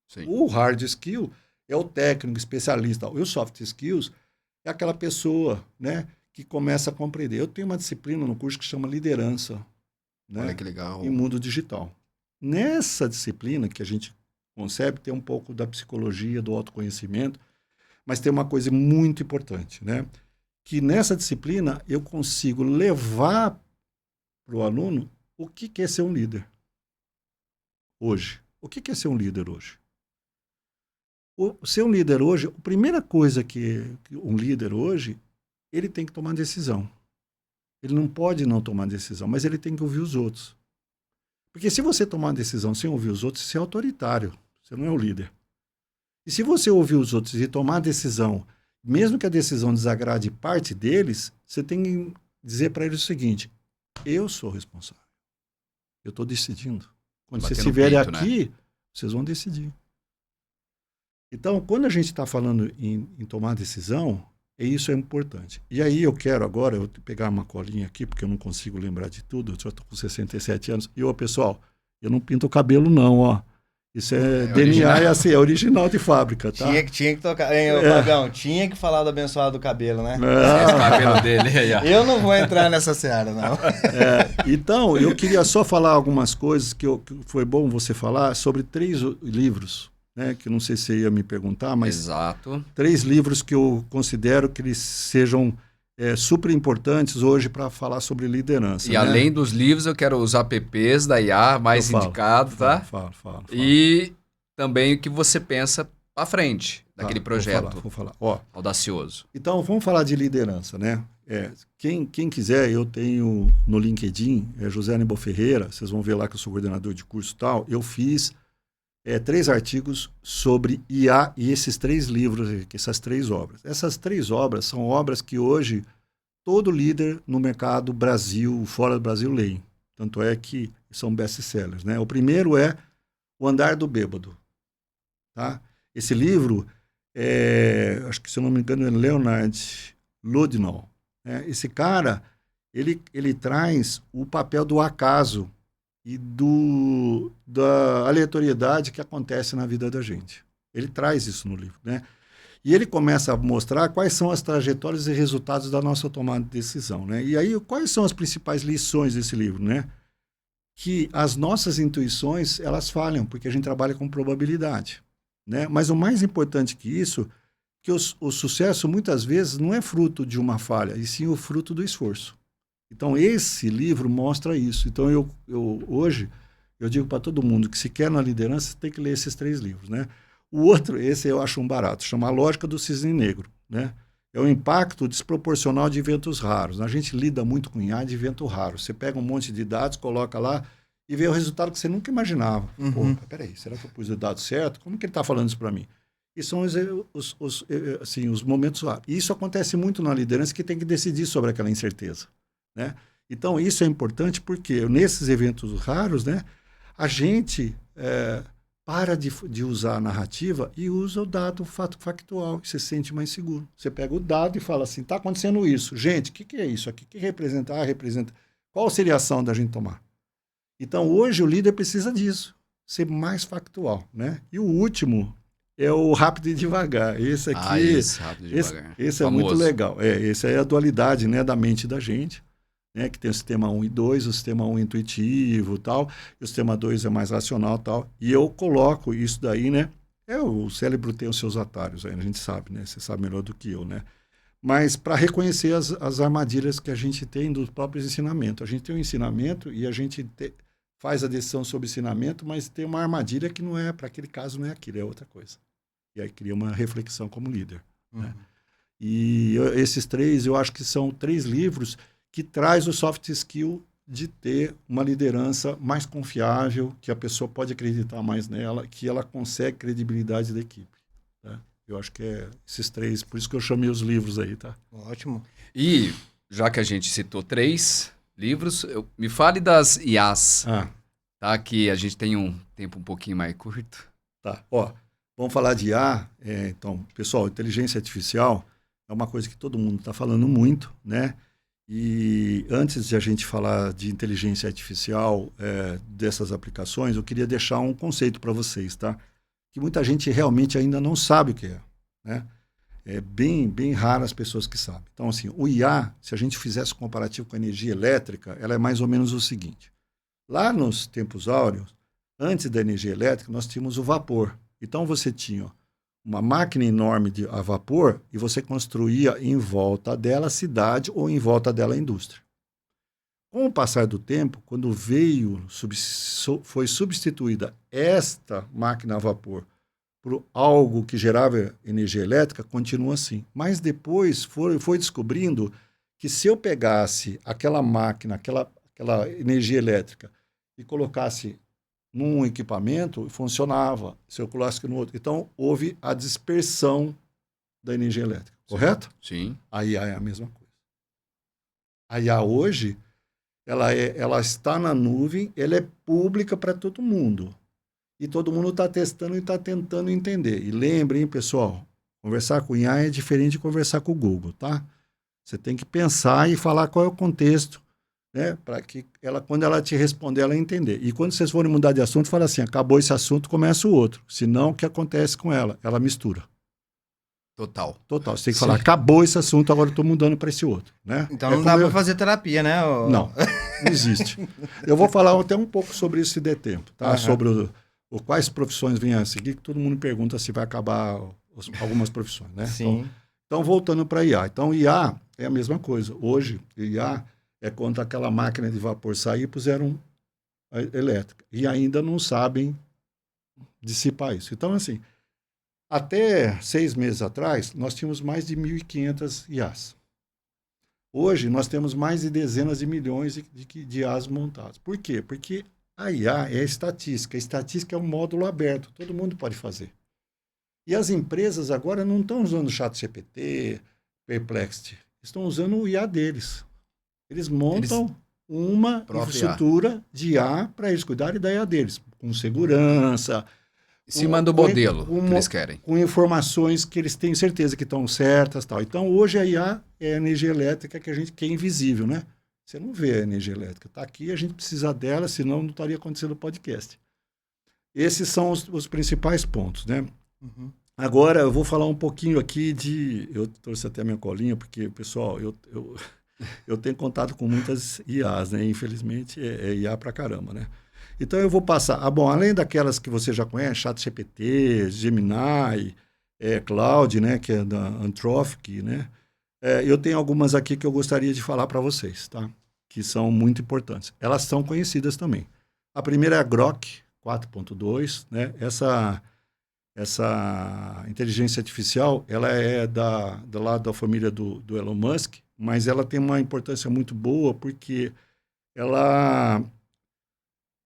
Sim. O hard skill é o técnico, especialista. E o soft skills é aquela pessoa, né, que começa a compreender. Eu tenho uma disciplina no curso que chama liderança, né, olha que legal. em mundo digital. Nessa disciplina que a gente concebe, tem um pouco da psicologia, do autoconhecimento, mas tem uma coisa muito importante, né, que nessa disciplina eu consigo levar para o aluno o que é ser um líder hoje. O que é ser um líder hoje? Ser um líder hoje, a primeira coisa que um líder hoje, ele tem que tomar decisão. Ele não pode não tomar decisão, mas ele tem que ouvir os outros. Porque se você tomar uma decisão sem ouvir os outros, você é autoritário, você não é o líder. E se você ouvir os outros e tomar a decisão, mesmo que a decisão desagrade parte deles, você tem que dizer para eles o seguinte, eu sou responsável. Eu estou decidindo. Quando vocês estiverem aqui, né, vocês vão decidir. Então, quando a gente está falando em tomar decisão, isso é importante. E aí eu quero agora, eu vou pegar uma colinha aqui, porque eu não consigo lembrar de tudo, eu já estou com 67 anos. E, pessoal, eu não pinto o cabelo não, ó. Isso é DNA, original. é assim, é original de fábrica, tá? Tinha que tocar. Hein, ô, Fabião, tinha que falar do abençoado do cabelo, né? Esse cabelo dele aí, ó. Eu não vou entrar nessa seara, não. Então, eu queria só falar algumas coisas que foi bom você falar sobre 3 livros, né? Que eu não sei se você ia me perguntar, mas Exato. 3 livros que eu considero que eles sejam super importantes hoje para falar sobre liderança. E né? além dos livros, eu quero os apps da IA, mais Eu falo, indicado, tá? Falo. E também o que você pensa para frente daquele Tá, projeto Vou falar. Ó, audacioso. então, vamos falar de liderança, né? Quem quiser, eu tenho no LinkedIn, José Aníbal Ferreira, vocês vão ver lá que eu sou coordenador de curso e tal. Eu fiz 3 artigos sobre IA e esses 3 livros, essas 3 obras. Essas 3 obras são obras que hoje todo líder no mercado Brasil, fora do Brasil, lê. Tanto é que são best-sellers, né? O primeiro é O Andar do Bêbado. Tá? Esse livro, acho que se eu não me engano é Leonard Ludlow. Né? Esse cara, ele traz o papel do acaso e da aleatoriedade que acontece na vida da gente. Ele traz isso no livro, né? E ele começa a mostrar quais são as trajetórias e resultados da nossa tomada de decisão, né? E aí, quais são as principais lições desse livro, né? Que as nossas intuições, elas falham, porque a gente trabalha com probabilidade, né? Mas o mais importante que isso, que o sucesso, muitas vezes, não é fruto de uma falha, e sim o fruto do esforço. Então, esse livro mostra isso. Então, hoje, eu digo para todo mundo que se quer na liderança, tem que ler esses 3 livros, né? O outro, esse eu acho um barato, chama A Lógica do Cisne Negro, né? É o impacto desproporcional de eventos raros. A gente lida muito com IA de evento raro. Você pega um monte de dados, coloca lá e vê o resultado que você nunca imaginava. Uhum. Pô, peraí, será que eu pus o dado certo? Como que ele está falando isso para mim? E são os momentos raros. E isso acontece muito na liderança, que tem que decidir sobre aquela incerteza, né? Então, isso é importante porque nesses eventos raros, né, a gente para de usar a narrativa e usa o dado factual. Você se sente mais seguro. Você pega o dado e fala assim, está acontecendo isso. Gente, o que é isso aqui? O que representa? Representa. Qual seria a ação da gente tomar? Então, hoje, o líder precisa disso. Ser mais factual, né? E o último é o Rápido e Devagar. Esse aqui... Esse Rápido e Devagar. Esse é muito legal. Esse é a dualidade, né, da mente da gente. Né, que tem o sistema 1 e 2, o sistema 1 é intuitivo tal, e o sistema 2 é mais racional tal. E eu coloco isso daí, né? O cérebro tem os seus atalhos, aí a gente sabe, né? Você sabe melhor do que eu, né? Mas para reconhecer as armadilhas que a gente tem dos próprios ensinamentos. A gente tem um ensinamento e a gente faz a decisão sobre o ensinamento, mas tem uma armadilha que não é, para aquele caso não é aquilo, é outra coisa. E aí cria uma reflexão como líder. Né? E esses 3, eu acho que são 3 livros que traz o soft skill de ter uma liderança mais confiável, que a pessoa pode acreditar mais nela, que ela consegue credibilidade da equipe. Tá? Eu acho que é esses 3, por isso que eu chamei os livros aí, tá? Ótimo. E, já que a gente citou 3 livros, me fale das IAs, tá? Que a gente tem um tempo um pouquinho mais curto. Tá, vamos falar de IA. Então, pessoal, inteligência artificial é uma coisa que todo mundo está falando muito, né? E antes de a gente falar de inteligência artificial, dessas aplicações, eu queria deixar um conceito para vocês, tá? Que muita gente realmente ainda não sabe o que é, né? É bem raro as pessoas que sabem. Então, assim, o IA, se a gente fizesse um comparativo com a energia elétrica, ela é mais ou menos o seguinte. Lá nos tempos áureos, antes da energia elétrica, nós tínhamos o vapor. Então, você tinha uma máquina enorme a vapor e você construía em volta dela a cidade ou em volta dela a indústria. Com o passar do tempo, quando foi substituída esta máquina a vapor por algo que gerava energia elétrica, continua assim. Mas depois foi descobrindo que se eu pegasse aquela máquina, aquela energia elétrica e colocasse num equipamento, funcionava. Se eu colocasse no outro. Então, houve a dispersão da energia elétrica. Correto? Sim. A IA é a mesma coisa. A IA hoje, ela está na nuvem, ela é pública para todo mundo. E todo mundo está testando e está tentando entender. E lembrem, pessoal, conversar com IA é diferente de conversar com o Google, tá? Você tem que pensar e falar qual é o contexto né? Para que ela, quando ela te responder, ela entender. E quando vocês forem mudar de assunto, fala assim, acabou esse assunto, começa o outro. Senão, o que acontece com ela? Ela mistura. Total. Total. Você tem que falar, acabou esse assunto, agora eu estou mudando para esse outro, né? Então não dá para fazer terapia, né? Não existe. Eu vou falar até um pouco sobre isso se der tempo, tá? Sobre quais profissões vêm a seguir, que todo mundo pergunta se vai acabar algumas profissões, né? Sim. Então voltando para IA. Então, IA é a mesma coisa. Hoje, IA é quando aquela máquina de vapor sair e puseram elétrica. E ainda não sabem dissipar isso. Então, assim, até 6 meses atrás, nós tínhamos mais de 1.500 IAs. Hoje, nós temos mais de dezenas de milhões de IAs montados. Por quê? Porque a IA é estatística. A estatística é um módulo aberto. Todo mundo pode fazer. E as empresas agora não estão usando o ChatGPT, Perplexity. Estão usando o IA deles. Eles montam uma infraestrutura de IA para eles cuidarem da IA deles. Com segurança. Em cima do modelo que eles querem. Com informações que eles têm certeza que estão certas. Tal. Então, hoje a IA é a energia elétrica que é invisível, né? Você não vê a energia elétrica. Está aqui, a gente precisa dela, senão não estaria acontecendo o podcast. Esses são os principais pontos, né? Uhum. Agora, eu vou falar um pouquinho aqui eu trouxe até a minha colinha, porque, pessoal, eu tenho contato com muitas IAs, né? Infelizmente, é IA pra caramba, né? Então, eu vou passar... bom, além daquelas que você já conhece, ChatGPT, Gemini, Cloud, né? Que é da Anthropic, né? Eu tenho algumas aqui que eu gostaria de falar para vocês, tá? Que são muito importantes. Elas são conhecidas também. A primeira é a Grok 4.2, né? Essa inteligência artificial, ela é do lado da família do Elon Musk, mas ela tem uma importância muito boa porque a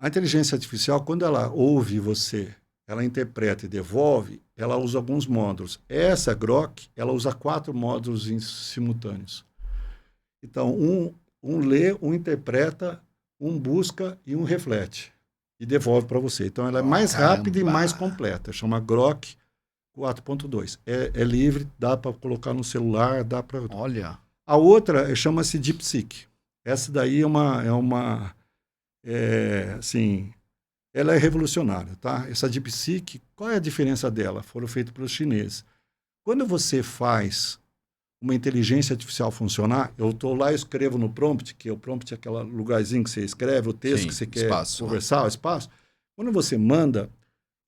inteligência artificial, quando ela ouve você, ela interpreta e devolve, ela usa alguns módulos. Essa Grok, ela usa 4 módulos simultâneos. Então, um lê, um interpreta, um busca e um reflete. E devolve para você. Então, ela é mais rápida e mais completa. Chama Grok 4.2. É livre, dá para colocar no celular, dá para... Olha. A outra chama-se DeepSeek. Essa daí assim, ela é revolucionária, tá? Essa DeepSeek, qual é a diferença dela? Foram feitas pelos chineses. Quando você faz uma inteligência artificial funcionar, eu estou lá e escrevo no prompt, que o prompt é aquele lugarzinho que você escreve, o texto que você quer conversar, o espaço. Quando você manda,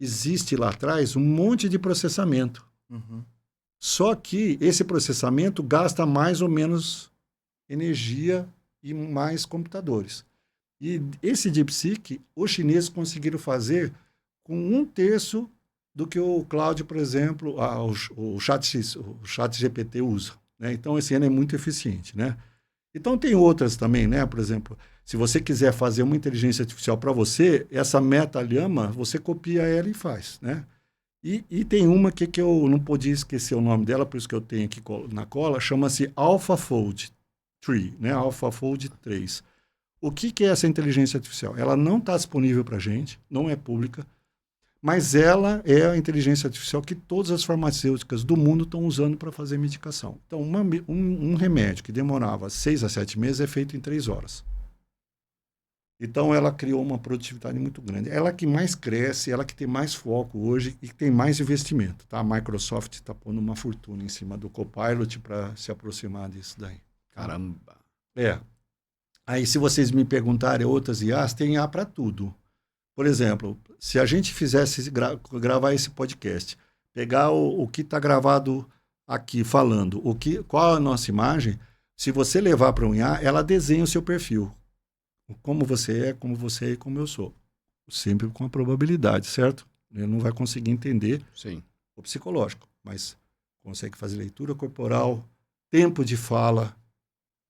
existe lá atrás um monte de processamento. Uhum. Só que esse processamento gasta mais ou menos energia e mais computadores. E esse DeepSeek, os chineses conseguiram fazer com 1/3 do que o Cloud, por exemplo, o ChatGPT usa. Né? Então, esse ano é muito eficiente. Né? Então, tem outras também, né? Por exemplo, se você quiser fazer uma inteligência artificial para você, essa Meta-Llama, você copia ela e faz. Né? E tem uma que eu não podia esquecer o nome dela, por isso que eu tenho aqui na cola, chama-se AlphaFold 3, né? AlphaFold 3. O que é essa inteligência artificial? Ela não está disponível para a gente, não é pública, mas ela é a inteligência artificial que todas as farmacêuticas do mundo estão usando para fazer medicação. Então, um remédio que demorava 6 a 7 meses é feito em 3 horas. Então, ela criou uma produtividade muito grande. Ela que mais cresce, ela que tem mais foco hoje e que tem mais investimento. Tá? A Microsoft está pondo uma fortuna em cima do Copilot para se aproximar disso daí. Caramba! Aí, se vocês me perguntarem outras IAs, tem IA para tudo. Por exemplo, se a gente fizesse gravar esse podcast, pegar o que está gravado aqui falando, qual a nossa imagem, se você levar para um IA, ela desenha o seu perfil. Como você é, como eu sou. Sempre com a probabilidade, certo? Ele não vai conseguir entender o psicológico, mas consegue fazer leitura corporal, tempo de fala,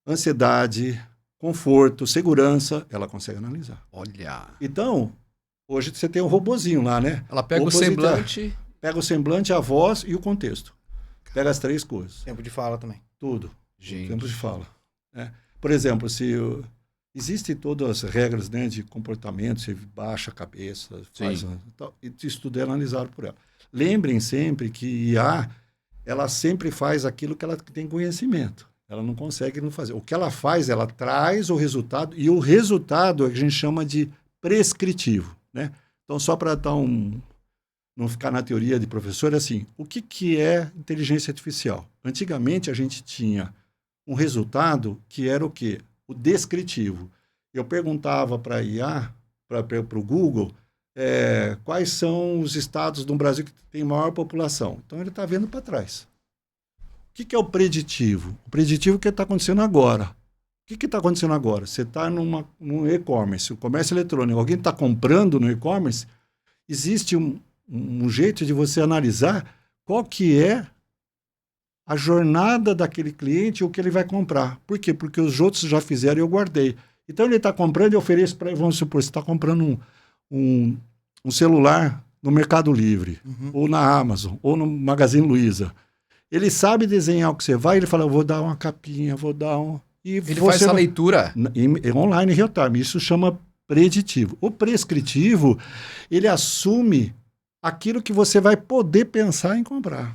ansiedade, conforto, segurança, ela consegue analisar. Olha! Então, hoje você tem um robozinho lá, né? Ela pega o semblante... Pega o semblante, a voz e o contexto. Pega as 3 coisas. Tempo de fala também. Tudo. Gente. Tempo de fala. Por exemplo, existem todas as regras, né, de comportamento, você baixa a cabeça, faz... Isso tudo é analisado por ela. Lembrem sempre que IA, ela sempre faz aquilo que ela tem conhecimento. Ela não consegue não fazer. O que ela faz, ela traz o resultado, e o resultado é que a gente chama de prescritivo, né? Então, só para não ficar na teoria de professor, é assim, o que é inteligência artificial? Antigamente, a gente tinha um resultado que era o quê? O descritivo. Eu perguntava para a IA, para o Google, quais são os estados do Brasil que tem maior população. Então, ele está vendo para trás. O que é o preditivo? O preditivo é o que está acontecendo agora. O que está acontecendo agora? Você está num e-commerce, o comércio eletrônico, alguém está comprando no e-commerce, existe um jeito de você analisar qual que é a jornada daquele cliente, o que ele vai comprar. Por quê? Porque os outros já fizeram e eu guardei. Então, ele está comprando e ofereço para ele, vamos supor, você está comprando um celular no Mercado Livre, ou na Amazon, ou no Magazine Luiza. Ele sabe desenhar o que você vai, ele fala, eu vou dar uma capinha, vou dar um... Ele faz essa leitura? Online, real time. Isso chama preditivo. O prescritivo, ele assume aquilo que você vai poder pensar em comprar.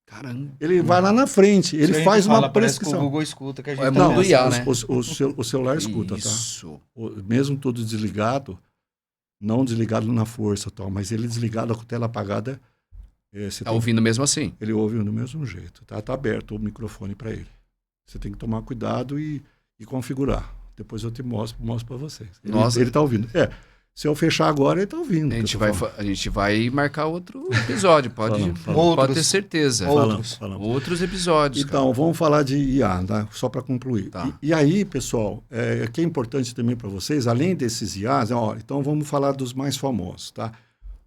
Caramba. Ele vai lá na frente, ele faz uma prescrição. O Google escuta que a gente É mundo IA, né? O celular escuta, Isso. tá? Mesmo tudo desligado, não desligado na força, tal, mas ele desligado com a tela apagada... Tá ouvindo mesmo assim? Ele ouve do mesmo jeito. Tá aberto o microfone para ele. Você tem que tomar cuidado e configurar. Depois eu te mostro para vocês. Ele tá ouvindo. Se eu fechar agora, ele tá ouvindo. A gente vai marcar outro episódio, pode ter certeza. Outros episódios. Então, vamos falar de IA, tá? Só para concluir. Tá. E aí, pessoal, que é importante também para vocês, além desses IAs, então vamos falar dos mais famosos, tá?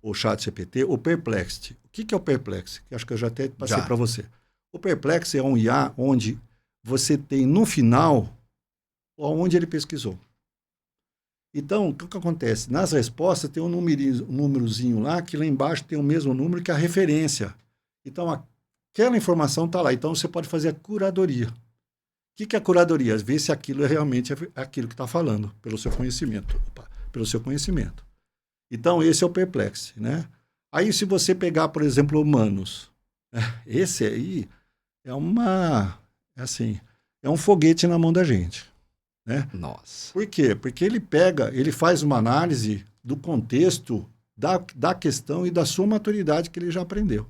O ChatGPT, o Perplexity. O que é o Perplexity? Que acho que eu já até passei para você. O Perplexity é um IA onde você tem no final onde ele pesquisou. Então, o que acontece? Nas respostas tem um númerozinho lá, que lá embaixo tem o mesmo número que a referência. Então, aquela informação está lá. Então, você pode fazer a curadoria. O que é a curadoria? Ver se aquilo é realmente aquilo que está falando, pelo seu conhecimento. Então, esse é o Perplexity, né? Aí, se você pegar, por exemplo, humanos, esse aí é um foguete na mão da gente, né? Nossa. Por quê? Porque ele faz uma análise do contexto da questão e da sua maturidade que ele já aprendeu.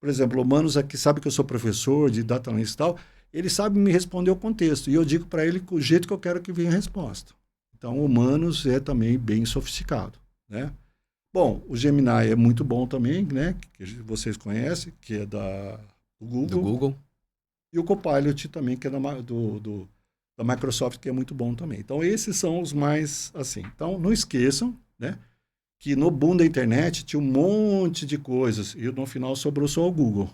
Por exemplo, humanos aqui sabe que eu sou professor de data analysis e tal, ele sabe me responder o contexto, e eu digo para ele o jeito que eu quero que venha a resposta. Então, humanos é também bem sofisticado, né? Bom, o Gemini é muito bom também, né? Que vocês conhecem, que é do Google. Do Google. E o Copilot também, que é da Microsoft, que é muito bom também. Então, esses são os mais, assim. Então, não esqueçam, né? Que no boom da internet tinha um monte de coisas, e no final sobrou só o Google.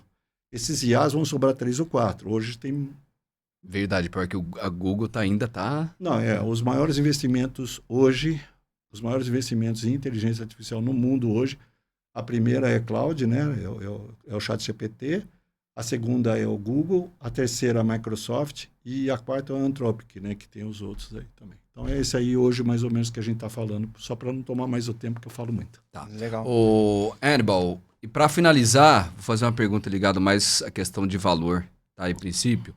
Esses IAs vão sobrar 3 ou 4. Hoje tem... Verdade, pior que a Google ainda tá... Não, os maiores investimentos hoje... Os maiores investimentos em inteligência artificial no mundo hoje, a primeira é cloud, né? É o ChatGPT, a segunda é o Google, a terceira a Microsoft e a quarta é a Anthropic, né? Que tem os outros aí também. Então é esse aí hoje mais ou menos que a gente está falando, só para não tomar mais o tempo que eu falo muito. Tá. Legal. O Hannibal, e para finalizar, vou fazer uma pergunta ligada mais à questão de valor, tá? Em princípio,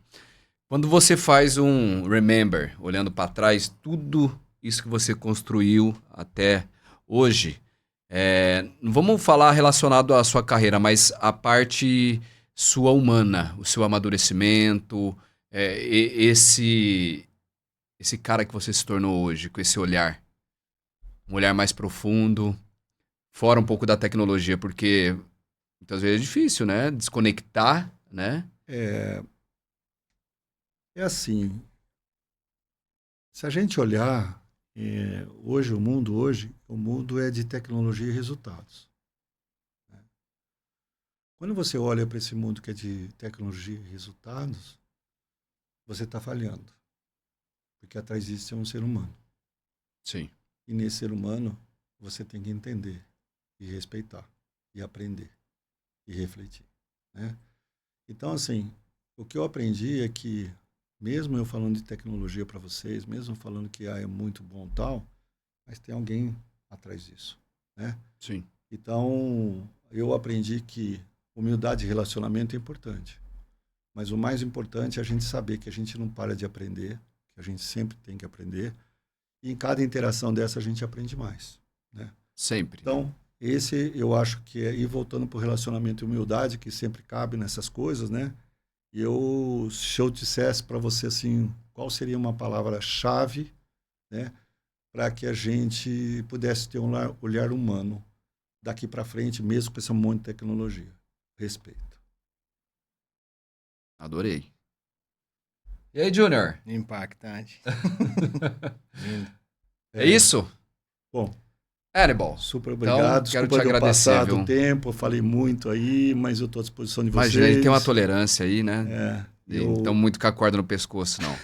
quando você faz um remember, olhando para trás, tudo isso que você construiu até hoje, não vamos falar relacionado à sua carreira, mas a parte sua humana, o seu amadurecimento, esse cara que você se tornou hoje, com esse olhar, um olhar mais profundo, fora um pouco da tecnologia, porque muitas vezes é difícil, né? Desconectar, né? É assim, se a gente olhar o mundo é de tecnologia e resultados. Né? Quando você olha para esse mundo que é de tecnologia e resultados, você está falhando. Porque atrás disso é um ser humano. Sim. E nesse ser humano, você tem que entender, e respeitar, e aprender, e refletir. Né? Então, assim, o que eu aprendi é que mesmo eu falando de tecnologia para vocês, mesmo falando que é muito bom tal, mas tem alguém atrás disso, né? Sim. Então, eu aprendi que humildade e relacionamento é importante. Mas o mais importante é a gente saber que a gente não para de aprender, que a gente sempre tem que aprender. E em cada interação dessa a gente aprende mais, né? Sempre. Então, esse eu acho que é ir voltando para o relacionamento e humildade, que sempre cabe nessas coisas, né? E se eu dissesse para você assim, qual seria uma palavra-chave, né, para que a gente pudesse ter um olhar humano daqui para frente, mesmo com esse monte de tecnologia? Respeito. Adorei. E aí, Júnior? Impactante. Lindo. É isso? Bom, Hannibal. super obrigado. Quero Desculpa te eu agradecer, passar viu? do tempo, eu falei muito aí, mas eu estou à disposição de vocês. Imagina, ele tem uma tolerância aí, né? Eu... Então, muito com a corda no pescoço, não.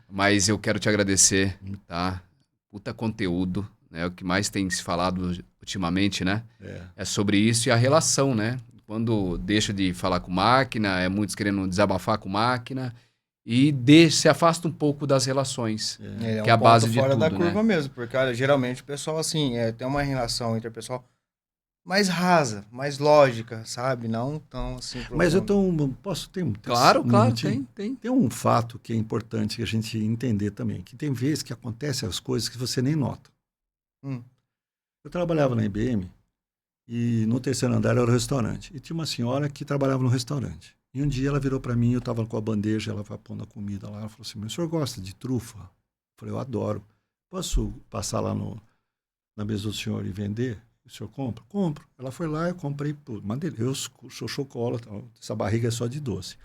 Mas eu quero te agradecer, tá? Puta conteúdo, né? O que mais tem se falado ultimamente, né? É sobre isso e a relação, né? Quando deixa de falar com máquina, é muitos querendo desabafar com máquina e se afasta um pouco das relações, que é a base de fora tudo, da curva né? mesmo, porque, olha, geralmente o pessoal, assim, tem uma relação interpessoal mais rasa, mais lógica, sabe? Não tão, assim... Mas posso ter Claro, minutinho? tem. Tem um fato que é importante a gente entender também, que tem vezes que acontecem as coisas que você nem nota. Eu trabalhava na IBM e no terceiro andar era o restaurante. E tinha uma senhora que trabalhava no restaurante. E um dia ela virou para mim, eu estava com a bandeja, ela vai pondo a comida lá, ela falou assim, mas o senhor gosta de trufa? Eu falei, eu adoro. Posso passar lá na mesa do senhor e vender? O senhor compra? Compro. Ela foi lá, eu comprei, pô, eu sou chocolate, essa barriga é só de doce.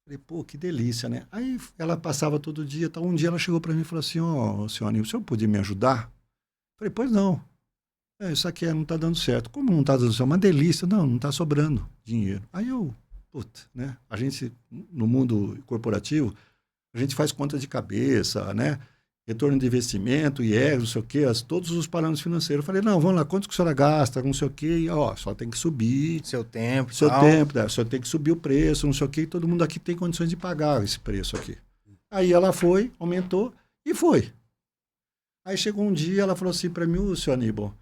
Falei, pô, que delícia, né? Aí ela passava todo dia, um dia ela chegou para mim e falou assim, senhor Aníbal, o senhor podia me ajudar? Falei, pois não. Isso aqui não está dando certo. Como não está dando certo? Uma delícia. Não está sobrando dinheiro. Aí né? A gente, no mundo corporativo, a gente faz conta de cabeça, né? Retorno de investimento, IR, não sei o quê, todos os parâmetros financeiros. Eu falei, não, vamos lá, quanto que a senhora gasta, não sei o quê, e, só tem que subir. Seu tempo, só tem que subir o preço, não sei o quê, e todo mundo aqui tem condições de pagar esse preço aqui. Aí ela foi, aumentou e foi. Aí chegou um dia, ela falou assim para mim, senhor Aníbal,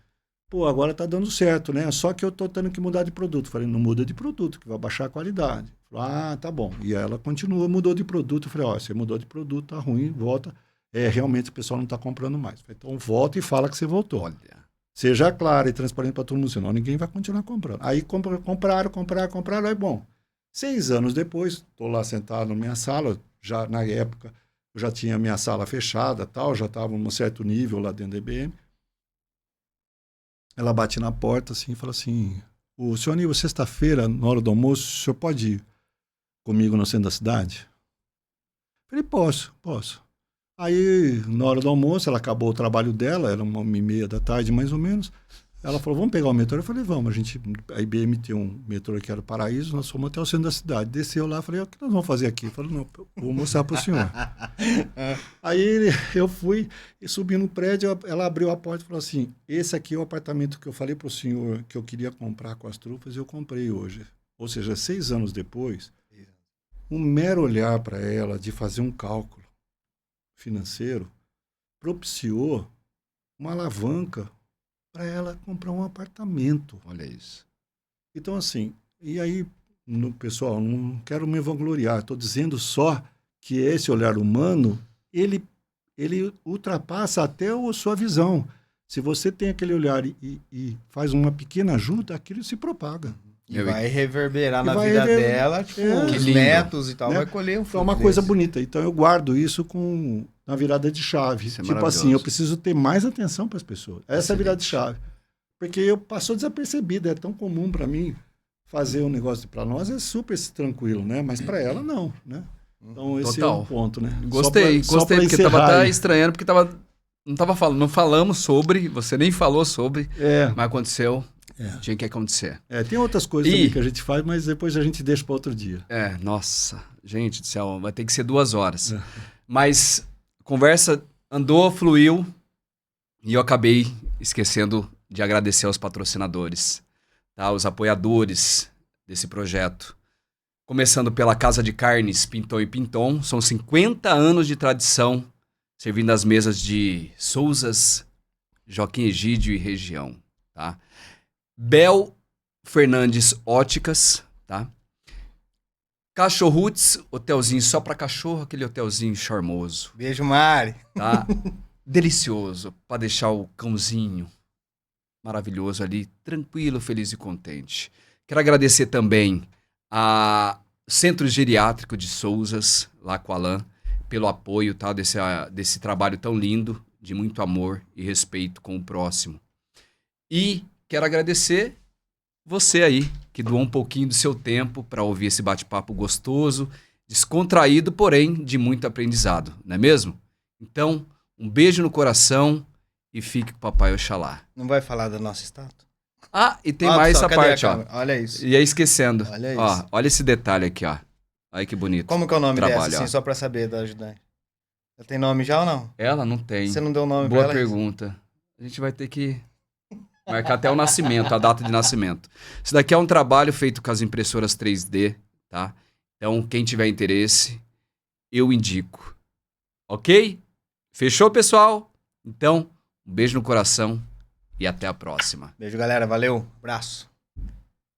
pô, agora tá dando certo, né? Só que eu tô tendo que mudar de produto. Falei, não muda de produto, que vai baixar a qualidade. Falei, tá bom. E ela continuou, mudou de produto. Eu falei, você mudou de produto, tá ruim, volta. Realmente o pessoal não tá comprando mais. Falei, então volta e fala que você voltou. Olha. Seja claro e transparente para todo mundo, senão ninguém vai continuar comprando. Aí compraram, aí bom. 6 anos depois, tô lá sentado na minha sala, já na época, eu já tinha minha sala fechada, tal, já estava num certo nível lá dentro da IBM. Ela bate na porta assim e fala assim, o senhor Aníbal, sexta-feira, na hora do almoço, o senhor pode ir comigo no centro da cidade? Eu falei, posso. Aí, na hora do almoço, ela acabou o trabalho dela, era 1h30 da tarde, mais ou menos. Ela falou, vamos pegar o metrô? Eu falei, vamos. A IBM tem um metrô que era o Paraíso, nós fomos até o centro da cidade. Desceu lá, falei, o que nós vamos fazer aqui? Eu falei, não, vou mostrar para o senhor. Aí eu fui e subi no prédio, ela abriu a porta e falou assim, esse aqui é o apartamento que eu falei para o senhor que eu queria comprar com as trufas e eu comprei hoje. Ou seja, 6 anos depois, um mero olhar para ela de fazer um cálculo financeiro propiciou uma alavanca para ela comprar um apartamento. Olha isso. Então, assim, e aí, pessoal, não quero me vangloriar, estou dizendo só que esse olhar humano, ele ultrapassa até a sua visão. Se você tem aquele olhar e faz uma pequena ajuda, aquilo se propaga. E vai reverberar na vida dela, tipo, os netos e tal, né? Vai colher um fruto. Então, é uma coisa bonita. Então, eu guardo isso na virada de chave. Isso é tipo assim, eu preciso ter mais atenção para as pessoas. Essa é a virada de chave. Porque passou desapercebido. É tão comum para mim fazer um negócio para nós, é super tranquilo, né? Mas para ela, não, né? Então, esse é o ponto, né? Gostei, porque tava até estranhando, porque não falamos sobre, você nem falou sobre, mas aconteceu. Tinha que acontecer. Tem outras coisas também que a gente faz, mas depois a gente deixa para outro dia. Nossa, gente do céu, vai ter que ser 2 horas. Mas conversa andou, fluiu, e eu acabei esquecendo de agradecer aos patrocinadores, tá? Os apoiadores desse projeto. Começando pela Casa de Carnes Pinton e Pinton, são 50 anos de tradição, servindo as mesas de Souzas, Joaquim Egídio e região, tá? Bel Fernandes Óticas, tá? Cachorrutes, hotelzinho só para cachorro, aquele hotelzinho charmoso, Beijo, Mari. tá? Delicioso, para deixar o cãozinho maravilhoso ali, tranquilo, feliz e contente. Quero agradecer também a Centro Geriátrico de Souzas, lá com o Alain, pelo apoio, tá? Desse trabalho tão lindo, de muito amor e respeito com o próximo. E quero agradecer você aí, que doou um pouquinho do seu tempo para ouvir esse bate-papo gostoso, descontraído, porém de muito aprendizado, não é mesmo? Então, um beijo no coração e fique com o Papai Oxalá. Não vai falar da nossa estátua? Ah, e tem Ó, mais pessoal, essa cadê a parte, ó. câmera? Olha isso. E aí, esquecendo. Olha Ó, isso. olha esse detalhe aqui, ó. Olha que bonito. Como que é o nome Trabalho, dessa, assim, ó. só pra saber da ajudante? Ela tem nome já ou não? Ela não tem. Você não deu nome Boa pra ela? pergunta. A gente vai ter que marcar até o nascimento, a data de nascimento. Isso daqui é um trabalho feito com as impressoras 3D, tá? Então, quem tiver interesse, eu indico. Ok? Fechou, pessoal? Então, um beijo no coração e até a próxima. Beijo, galera. Valeu. Abraço.